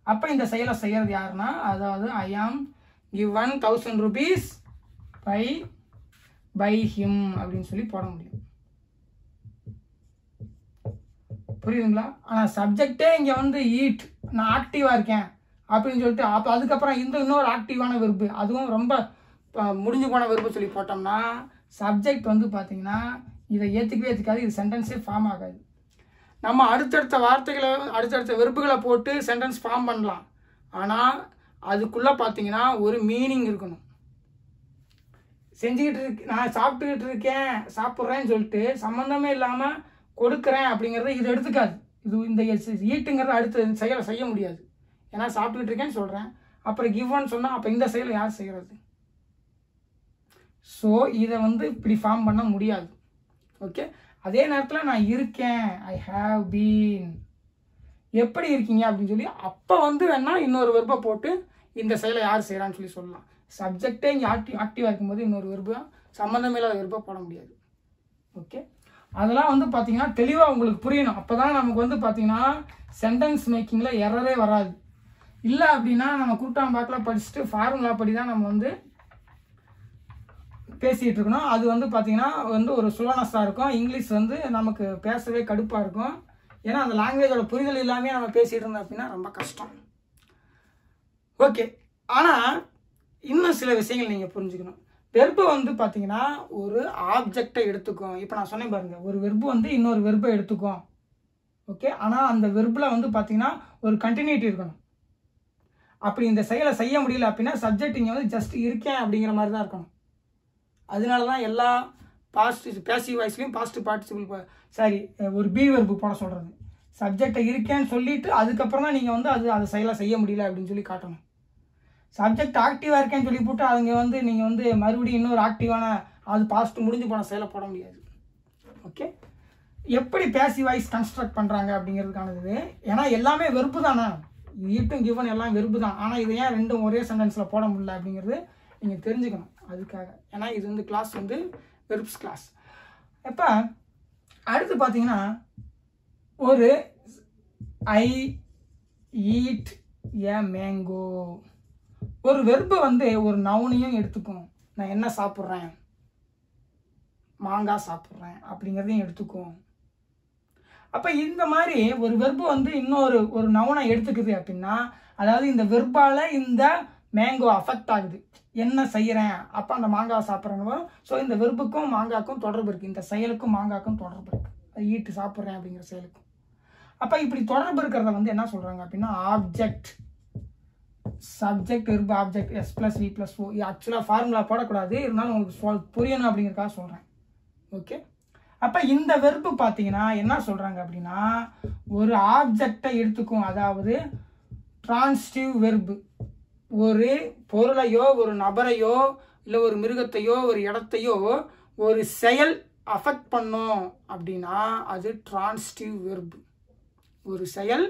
Speaker 1: அப்போ இந்த செயலை செய்கிறது யாருன்னா, அதாவது ஐ ஆம் கிவன் ₹1000 பை ஹிம் அப்படின்னு சொல்லி போட முடியும். புரியுதுங்களா? ஆனால் சப்ஜெக்டே இங்கே வந்து ஈட், நான் ஆக்டிவாக இருக்கேன் அப்படின்னு சொல்லிட்டு அப்போ அதுக்கப்புறம் இன்னொரு ஆக்டிவான வெர்பு, அதுவும் ரொம்ப முடிஞ்சு போன வெர்பு சொல்லி போட்டோம்னா சப்ஜெக்ட் வந்து பார்த்தீங்கன்னா இதை ஏற்றுக்காது, இது சென்டென்ஸே ஃபார்ம் ஆகாது. நம்ம அடுத்தடுத்த வார்த்தைகளை அடுத்தடுத்த வெர்புகளை போட்டு சென்டென்ஸ் ஃபார்ம் பண்ணலாம். ஆனால் அதுக்குள்ளே பார்த்தீங்கன்னா ஒரு மீனிங் இருக்கணும். நான் சாப்பிட்டுக்கிட்டு இருக்கேன், சாப்பிட்றேன்னு சொல்லிட்டு சம்மந்தமே இல்லாமல் கொடுக்குறேன் அப்படிங்கிறத இது எடுத்துக்காது. இந்த ஈட்டுங்கிறத அடுத்த செயலை செய்ய முடியாது. ஏன்னா சாப்பிட்டுக்கிட்டு இருக்கேன்னு சொல்கிறேன், அப்புறம் கிவ்ன்னு சொன்னால் அப்போ இந்த செயலை யார் செய்கிறது? ஸோ இதை வந்து இப்படி ஃபார்ம் பண்ண முடியாது. ஓகே, அதே நேரத்தில் நான் இருக்கேன், ஐ ஹாவ் பீன், எப்படி இருக்கீங்க அப்படின்னு சொல்லி அப்போ வந்து வேணால் இன்னொரு வெர்பை போட்டு இந்த செயலை யார் செய்கிறான்னு சொல்லி சொல்லலாம். சப்ஜெக்டே இங்கே ஆக்டிவாக இருக்கும்போது இன்னொரு வெர்பை சம்மந்தமே இல்லாத வெர்பை போட முடியாது. ஓகே, அதெல்லாம் வந்து பார்த்தீங்கன்னா தெளிவாக உங்களுக்கு புரியணும். அப்போ தான் நமக்கு வந்து பார்த்தீங்கன்னா சென்டென்ஸ் மேக்கிங்கில் எரரே வராது. இல்லை அப்படின்னா நம்ம கூட்டாம்பாக்கில் படிச்சுட்டு ஃபார்முலா படி தான் நம்ம வந்து பேசிகிட்டு இருக்கணும். அது வந்து பார்த்தீங்கன்னா வந்து ஒரு ஸ்லோனஸாக இருக்கும். இங்கிலீஷ் வந்து நமக்கு பேசவே கடுப்பாக இருக்கும். ஏன்னா அந்த லாங்குவேஜோட புரிதல் இல்லாமல் நம்ம பேசிகிட்டு இருந்தோம் அப்படின்னா ரொம்ப கஷ்டம். ஓகே, ஆனால் இன்னும் சில விஷயங்கள் நீங்கள் புரிஞ்சுக்கணும். வெர்பு வந்து பார்த்தீங்கன்னா ஒரு ஆப்ஜெக்டை எடுத்துக்கும். இப்போ நான் சொன்னேன் பாருங்கள், ஒரு வெர்பு வந்து இன்னொரு வெர்பை எடுத்துக்கும். ஓகே, ஆனால் அந்த வெர்பில் வந்து பார்த்தீங்கன்னா ஒரு கண்டினியூட்டி இருக்கணும். அப்படி இந்த செயலை செய்ய முடியல அப்படின்னா சப்ஜெக்ட் இங்கே வந்து ஜஸ்ட் இருக்கேன் அப்படிங்கிற மாதிரி தான் இருக்கணும். அதனால தான் எல்லா பேசிவ் வாய்ஸ்லையும் பாஸ்ட் பார்ட்டிசிபிள் ஒரு பி வெர்பு போட சொல்கிறது. சப்ஜெக்டை இருக்கேன்னு சொல்லிட்டு அதுக்கப்புறம் தான் நீங்கள் வந்து அதை செயலை செய்ய முடியல அப்படின்னு சொல்லி காட்டணும். சப்ஜெக்ட் ஆக்டிவாக இருக்கேன்னு சொல்லி போட்டு அவங்க வந்து நீங்கள் வந்து மறுபடியும் இன்னொரு ஆக்டிவான அது பாஸ்ட் முடிஞ்சு போன செயலை போட முடியாது. ஓகே, எப்படி பேசிவ் வாய்ஸ் கன்ஸ்ட்ரக்ட் பண்ணுறாங்க அப்படிங்கிறதுக்கானது. ஏன்னா எல்லாமே வெர்பு தானே, ஈட்டும் கிவன் எல்லாம் வெர்பு தான். ஆனால் இதை ஏன் ரெண்டும் ஒரே சென்டென்ஸில் போட முடியல அப்படிங்கிறது நீங்கள் தெரிஞ்சுக்கணும் அதுக்காக. ஏன்னா இது வந்து கிளாஸ் வந்து வெர்ப்ஸ் கிளாஸ். இப்போ அடுத்து பார்த்தீங்கன்னா ஒரு ஐ ஈட் ஏ மேங்கோ. ஒரு வெர்பு வந்து ஒரு நவுனையும் எடுத்துக்கும். நான் என்ன சாப்பிட்றேன், மாங்காய் சாப்பிட்றேன் அப்படிங்கிறதையும் எடுத்துக்கும். அப்போ இந்த மாதிரி ஒரு வெர்பு வந்து ஒரு நவுனை எடுத்துக்குது அப்படின்னா, அதாவது இந்த வெர்பால் இந்த மேங்கோ அஃபெக்ட் ஆகுது. என்ன செய்கிறேன், அப்போ அந்த மாங்காய் சாப்பிட்றேன்னு வரும். ஸோ இந்த வெர்புக்கும் மாங்காய்க்கும் தொடர்பு இருக்குது, இந்த செயலுக்கும் மாங்காய்க்கும் தொடர்பு இருக்குது, ஈட்டு சாப்பிட்றேன் அப்படிங்கிற செயலுக்கும். அப்போ இப்படி தொடர்பு இருக்கிறத வந்து என்ன சொல்கிறாங்க அப்படின்னா object, subject, verb, object, S + V + O. ஆக்சுவலாக ஃபார்முலா போடக்கூடாது, இருந்தாலும் உங்களுக்கு புரியணும் அப்படிங்கிறதுக்காக சொல்கிறேன். ஓகே. அப்போ இந்த வெர்பு பார்த்தீங்கன்னா என்ன சொல்கிறாங்க அப்படின்னா ஒரு ஆப்ஜெக்டை எடுத்துக்கும். அதாவது டிரான்சிட்டிவ் வெர்பு. ஒரு பொருளையோ ஒரு நபரையோ இல்லை ஒரு மிருகத்தையோ ஒரு இடத்தையோ ஒரு செயல் அஃபெக்ட் பண்ணோம் அப்படின்னா அது டிரான்சிட்டிவ் வெர்பு. ஒரு செயல்,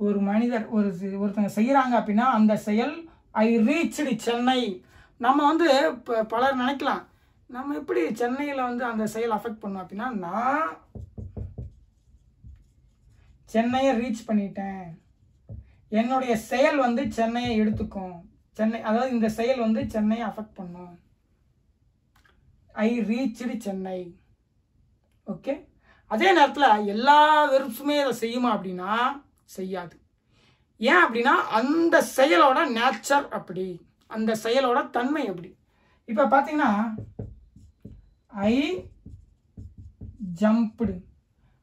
Speaker 1: ஒரு மனிதர் ஒருத்தங்க செய்கிறாங்க அப்படின்னா அந்த செயல் ஐ ரீச்டு சென்னை. நம்ம வந்து இப்போ பலர் நினைக்கலாம், நம்ம எப்படி சென்னையில் வந்து அந்த செயல் அஃபெக்ட் பண்ணோம் அப்படின்னா, நான் சென்னையை ரீச் பண்ணிட்டேன், என்னுடைய செயல் வந்து சென்னையை எடுத்துக்கும். சென்னை, அதாவது இந்த செயல் வந்து சென்னையை அஃபெக்ட் பண்ணும். ஐ ரீச்டு சென்னை. ஓகே. அதே நேரத்தில் எல்லா வெர்ப்ஸுமே அதை செய்யுமா அப்படின்னா செய்யாது. ஏன் அப்படின்னா அந்த செயலோட நேச்சர் அப்படி, அந்த செயலோட தன்மை அப்படி. இப்போ பார்த்தீங்கன்னா ஐ ஜம்ப்டு.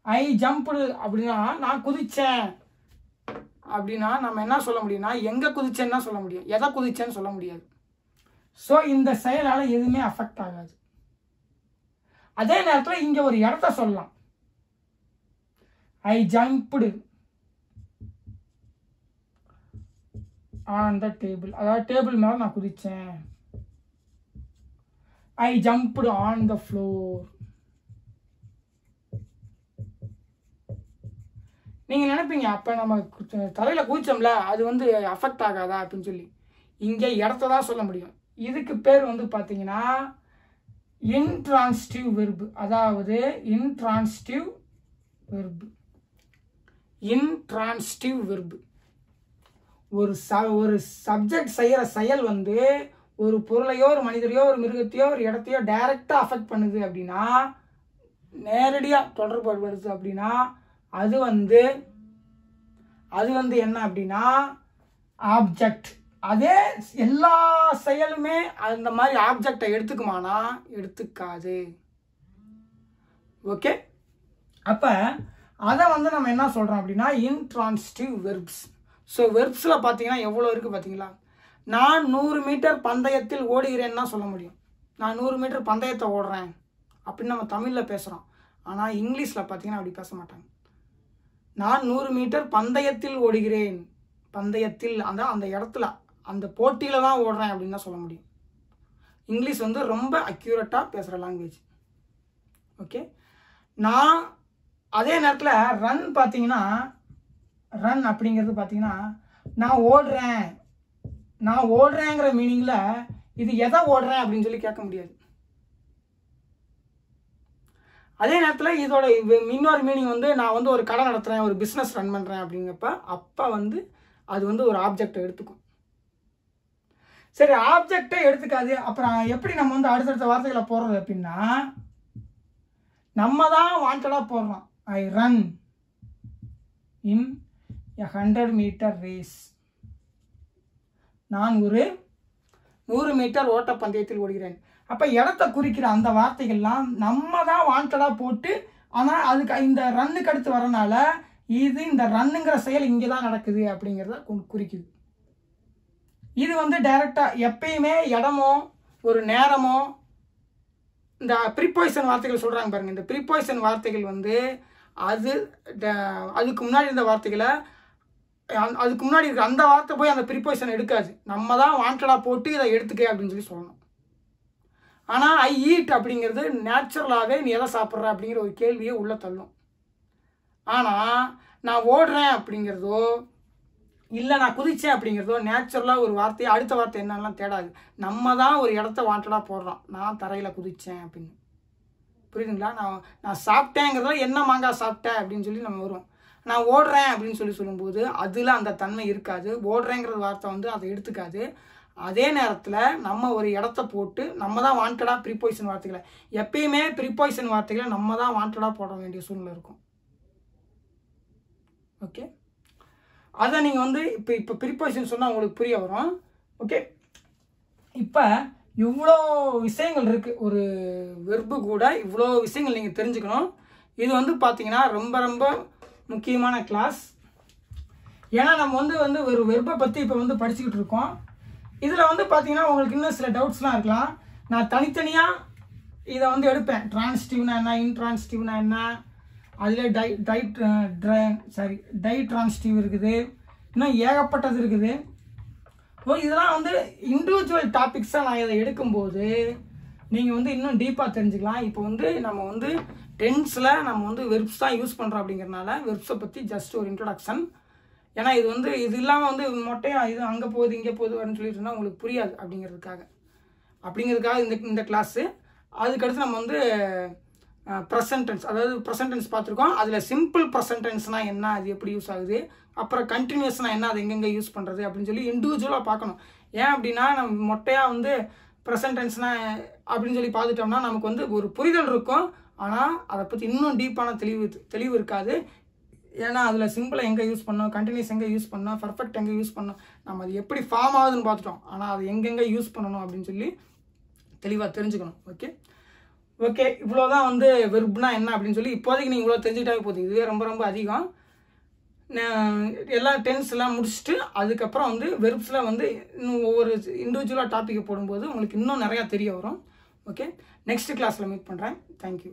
Speaker 1: ஐ ஜம்ப்டு அப்படின்னா நான் குதிச்சேன் அப்படின்னா நம்ம என்ன சொல்ல முடியும்னா எங்கே குதிச்சேன்னு சொல்ல முடியும், எதை குதிச்சேன்னு சொல்ல முடியாது. ஸோ இந்த செயலால் எதுவுமே அஃபெக்ட் ஆகாது. அதே நேரத்தில் இங்கே ஒரு இடத்த சொல்லலாம், ஐ ஜம்ப்டு ஆன் த டேபிள். அதாவது டேபிள் மேலே நான் குதிச்சேன். ஐ ஜம்ப்டு ஆன் த ஃப்ளோர். நீங்கள் நினைப்பீங்க அப்போ நம்ம தலையில் குதிச்சோம்ல அது வந்து அஃபெக்ட் ஆகாதா அப்படின்னு சொல்லி. இங்கே இடத்த தான் சொல்ல முடியும். இதுக்கு பேர் வந்து பார்த்தீங்கன்னா இன்ட்ரான்சிட்டிவ் வெர்பு. அதாவது இன்ட்ரான்சிட்டிவ் வெர்பு. Intransitive verb. ஒரு சப்ஜெக்ட் செய்கிற செயல் வந்து ஒரு பொருளையோ ஒரு மனிதரையோ ஒரு மிருகத்தையோ ஒரு இடத்தையோ டைரெக்டாக அஃபெக்ட் பண்ணுது அப்படின்னா, நேரடியாக தொடர்பு வருது அப்படின்னா அது வந்து என்ன அப்படின்னா ஆப்ஜெக்ட். அதே எல்லா செயலுமே அந்த மாதிரி ஆப்ஜெக்டை எடுத்துக்குமானா எடுத்துக்காது. ஓகே. அப்போ அதை வந்து நம்ம என்ன சொல்கிறோம் அப்படின்னா இன்ட்ரான்சிட்டிவ் வெர்ப்ஸ். ஸோ வெர்ப்ஸில் பார்த்தீங்கன்னா எவ்வளோ இருக்குது பார்த்தீங்களா. நான் 100 மீட்டர் பந்தயத்தில் ஓடுகிறேன்னு தான் சொல்ல முடியும். நான் 100 மீட்டர் பந்தயத்தை ஓடுறேன் அப்படின்னு நம்ம தமிழில் பேசுகிறோம். ஆனால் இங்கிலீஷில் பார்த்தீங்கன்னா அப்படி பேச மாட்டாங்க. நான் 100 மீட்டர் பந்தயத்தில் ஓடுகிறேன், பந்தயத்தில் அந்த இடத்துல அந்த போட்டியில் தான் ஓடுறேன் அப்படின்னு தான் சொல்ல முடியும். இங்கிலீஷ் வந்து ரொம்ப அக்யூரேட்டாக பேசுகிற லாங்குவேஜ். ஓகே. நான் அதே நேரத்தில் ரன் பார்த்தீங்கன்னா, ரன் அப்படிங்கிறது பார்த்தீங்கன்னா நான் ஓடுறேங்கிற மீனிங்கில் இது எதை ஓடுறேன் அப்படின்னு சொல்லி கேட்க முடியாது. அதே நேரத்தில் இதோட இன்னொரு மீனிங் வந்து நான் வந்து ஒரு கடை நடத்துகிறேன், ஒரு பிஸ்னஸ் ரன் பண்ணுறேன் அப்படிங்கிறப்ப அப்போ வந்து அது வந்து ஒரு ஆப்ஜெக்டை எடுத்துக்கும். சரி, ஆப்ஜெக்டை எடுத்துக்காது. அப்புறம் எப்படி நம்ம வந்து அடுத்தடுத்த வார்த்தைகளை போடுறது அப்படின்னா நம்ம தான் வாண்டடாக போடுறோம். I run in a 100 metre race. நான் ஒரு 100 மீட்டர் ஓட்டப்பந்தயத்தில் ஓடுகிறேன். அப்போ இடத்த குறிக்கிற அந்த வார்த்தைகள்லாம் நம்ம தான் வாண்டடாக போட்டு, ஆனால் அதுக்கு இந்த ரன்னுக்கு அடுத்து வரனால இது இந்த ரன்னுங்கிற செயல் இங்கே தான் நடக்குது அப்படிங்கிறத குறிக்குது. இது வந்து டைரெக்டாக எப்பயுமே இடமோ ஒரு நேரமோ இந்த ப்ரீபொசிஷன் வார்த்தைகள் சொல்கிறாங்க பாருங்கள். இந்த ப்ரீபொசிஷன் வார்த்தைகள் வந்து அதுக்கு முன்னாடி இருந்த வார்த்தைகளை அதுக்கு முன்னாடி இருக்க அந்த வார்த்தை போய் அந்த ப்ரீபொசிஷன் எடுக்காது. நம்ம தான் வாண்டடாக போட்டு இதை எடுத்துக்க அப்படின்னு சொல்லணும். ஆனால் ஐ ஈட் அப்படிங்கிறது நேச்சுரலாகவே நீ எதை சாப்பிட்ற அப்படிங்கிற ஒரு கேள்வியை உள்ளே தள்ளும். ஆனால் நான் ஓடுறேன் அப்படிங்கிறதோ இல்லை நான் குதிச்சேன் அப்படிங்கிறதோ நேச்சுரலாக ஒரு வார்த்தையை அடுத்த வார்த்தை என்னெல்லாம் தேடாது. நம்ம தான் ஒரு இடத்த வாண்டடாக போடுறோம். நான் தரையில் குதித்தேன் அப்படின்னு. புரியுதுங்களா? நான் சாப்பிட்டேங்கிறதோ என்ன மாங்காய் சாப்பிட்டேன் அப்படின்னு சொல்லி நம்ம வரும். நான் ஓடுறேன் அப்படின்னு சொல்லும்போது அதில் அந்த தன்மை இருக்காது. ஓடுறேங்கிற வார்த்தை வந்து அதை எடுத்துக்காது. அதே நேரத்தில் நம்ம ஒரு இடத்த போட்டு நம்ம தான் வாண்டடாக ப்ரீபொசிஷன் வார்த்தைகளை, எப்பயுமே ப்ரீபொசிஷன் வார்த்தைகளை நம்ம தான் வாண்டடாக போட வேண்டிய சூழ்நிலை இருக்கும். ஓகே, அதை நீங்கள் வந்து இப்போ ப்ரீபொசிஷன் சொன்னால் உங்களுக்கு புரிய வரும். ஓகே, இப்போ இவ்வளோ விஷயங்கள் இருக்குது. ஒரு வெர்பு கூட இவ்வளோ விஷயங்கள் நீங்கள் தெரிஞ்சுக்கணும். இது வந்து பார்த்தீங்கன்னா ரொம்ப ரொம்ப முக்கியமான கிளாஸ். ஏன்னா நம்ம வந்து ஒரு வெர்பை பற்றி இப்போ வந்து படிச்சுக்கிட்டு இருக்கோம். இதில் வந்து பார்த்தீங்கன்னா உங்களுக்கு இன்னும் சில டவுட்ஸ்லாம் இருக்கலாம். நான் தனித்தனியாக இதை வந்து எடுப்பேன். டிரான்சிட்டிவ்னா என்ன, இன்ட்ரான்சிட்டிவ்னா என்ன, அதில் டை டிரான்சிட்டிவ் இருக்குது, இன்னும் ஏகப்பட்டது இருக்குது. இதெல்லாம் வந்து இண்டிவிஜுவல் டாபிக்ஸாக நான் இதை எடுக்கும்போது நீங்கள் வந்து இன்னும் டீப்பாக தெரிஞ்சுக்கலாம். இப்போ வந்து நம்ம வந்து டென்ஸில் நம்ம வந்து வெர்ப்ஸ் தான் யூஸ் பண்ணுறோம். அப்படிங்கிறனால வெர்ப்ஸை பற்றி ஜஸ்ட் ஒரு இன்ட்ரடக்ஷன். ஏன்னா இது வந்து இது இல்லாமல் வந்து மொட்டையாக இது அங்கே போகுது இங்கே போகுது அப்படின்னு சொல்லிட்டு இருந்தால் உங்களுக்கு புரியாது. அப்படிங்கிறதுக்காக இந்த கிளாஸு. அதுக்கடுத்து நம்ம வந்து ப்ரெசன்ட் டென்ஸ், அதாவது ப்ரெசன்ட் டென்ஸ் பார்த்துருக்கோம். அதில் சிம்பிள் ப்ரெசன்ட் டென்ஸ்னால் என்ன, அது எப்படி யூஸ் ஆகுது, அப்புறம் கண்டினியூஸ்னால் என்ன, அது எங்கெங்கே யூஸ் பண்ணுறது அப்படின்னு சொல்லி இண்டிவிஜுவலாக பார்க்கணும். ஏன் அப்படின்னா நம்ம மொட்டையாக வந்து ப்ரெசன்ட் டென்ஸ்னால் அப்படின்னு சொல்லி பார்த்துட்டோம்னா நமக்கு வந்து ஒரு புரிதல் இருக்கும். ஆனால் அதை பற்றி இன்னும் டீப்பான தெளிவு இருக்காது. ஏன்னா அதில் சிம்பிளாக எங்கே யூஸ் பண்ணோம், கண்டினியூஸ் எங்கே யூஸ் பண்ணோம், பர்ஃபெக்ட் எங்கே யூஸ் பண்ணோம், நம்ம அது எப்படி ஃபார்ம் ஆகுதுன்னு பார்த்துட்டோம். ஆனால் அது எங்கெங்கே யூஸ் பண்ணணும் அப்படின்னு சொல்லி தெளிவாக தெரிஞ்சுக்கணும். ஓகே, இவ்வளோதான் வந்து வெர்ப்னா என்ன அப்படின்னு சொல்லி இப்போதைக்கு நீங்கள் இவ்வளோ தெரிஞ்சுக்கிட்டாவே போகுது. இதுவே ரொம்ப ரொம்ப அதிகம். எல்லா டென்ஸ்லாம் முடிச்சுட்டு அதுக்கப்புறம் வந்து வெர்ப்ஸில் வந்து இன்னும் ஒவ்வொரு இண்டிவிஜுவலாக டாப்பிக்கை போடும்போது உங்களுக்கு இன்னும் நிறையா தெரிய வரும். ஓகே, நெக்ஸ்ட் கிளாஸில் மீட் பண்ணுறேன். தேங்க்யூ.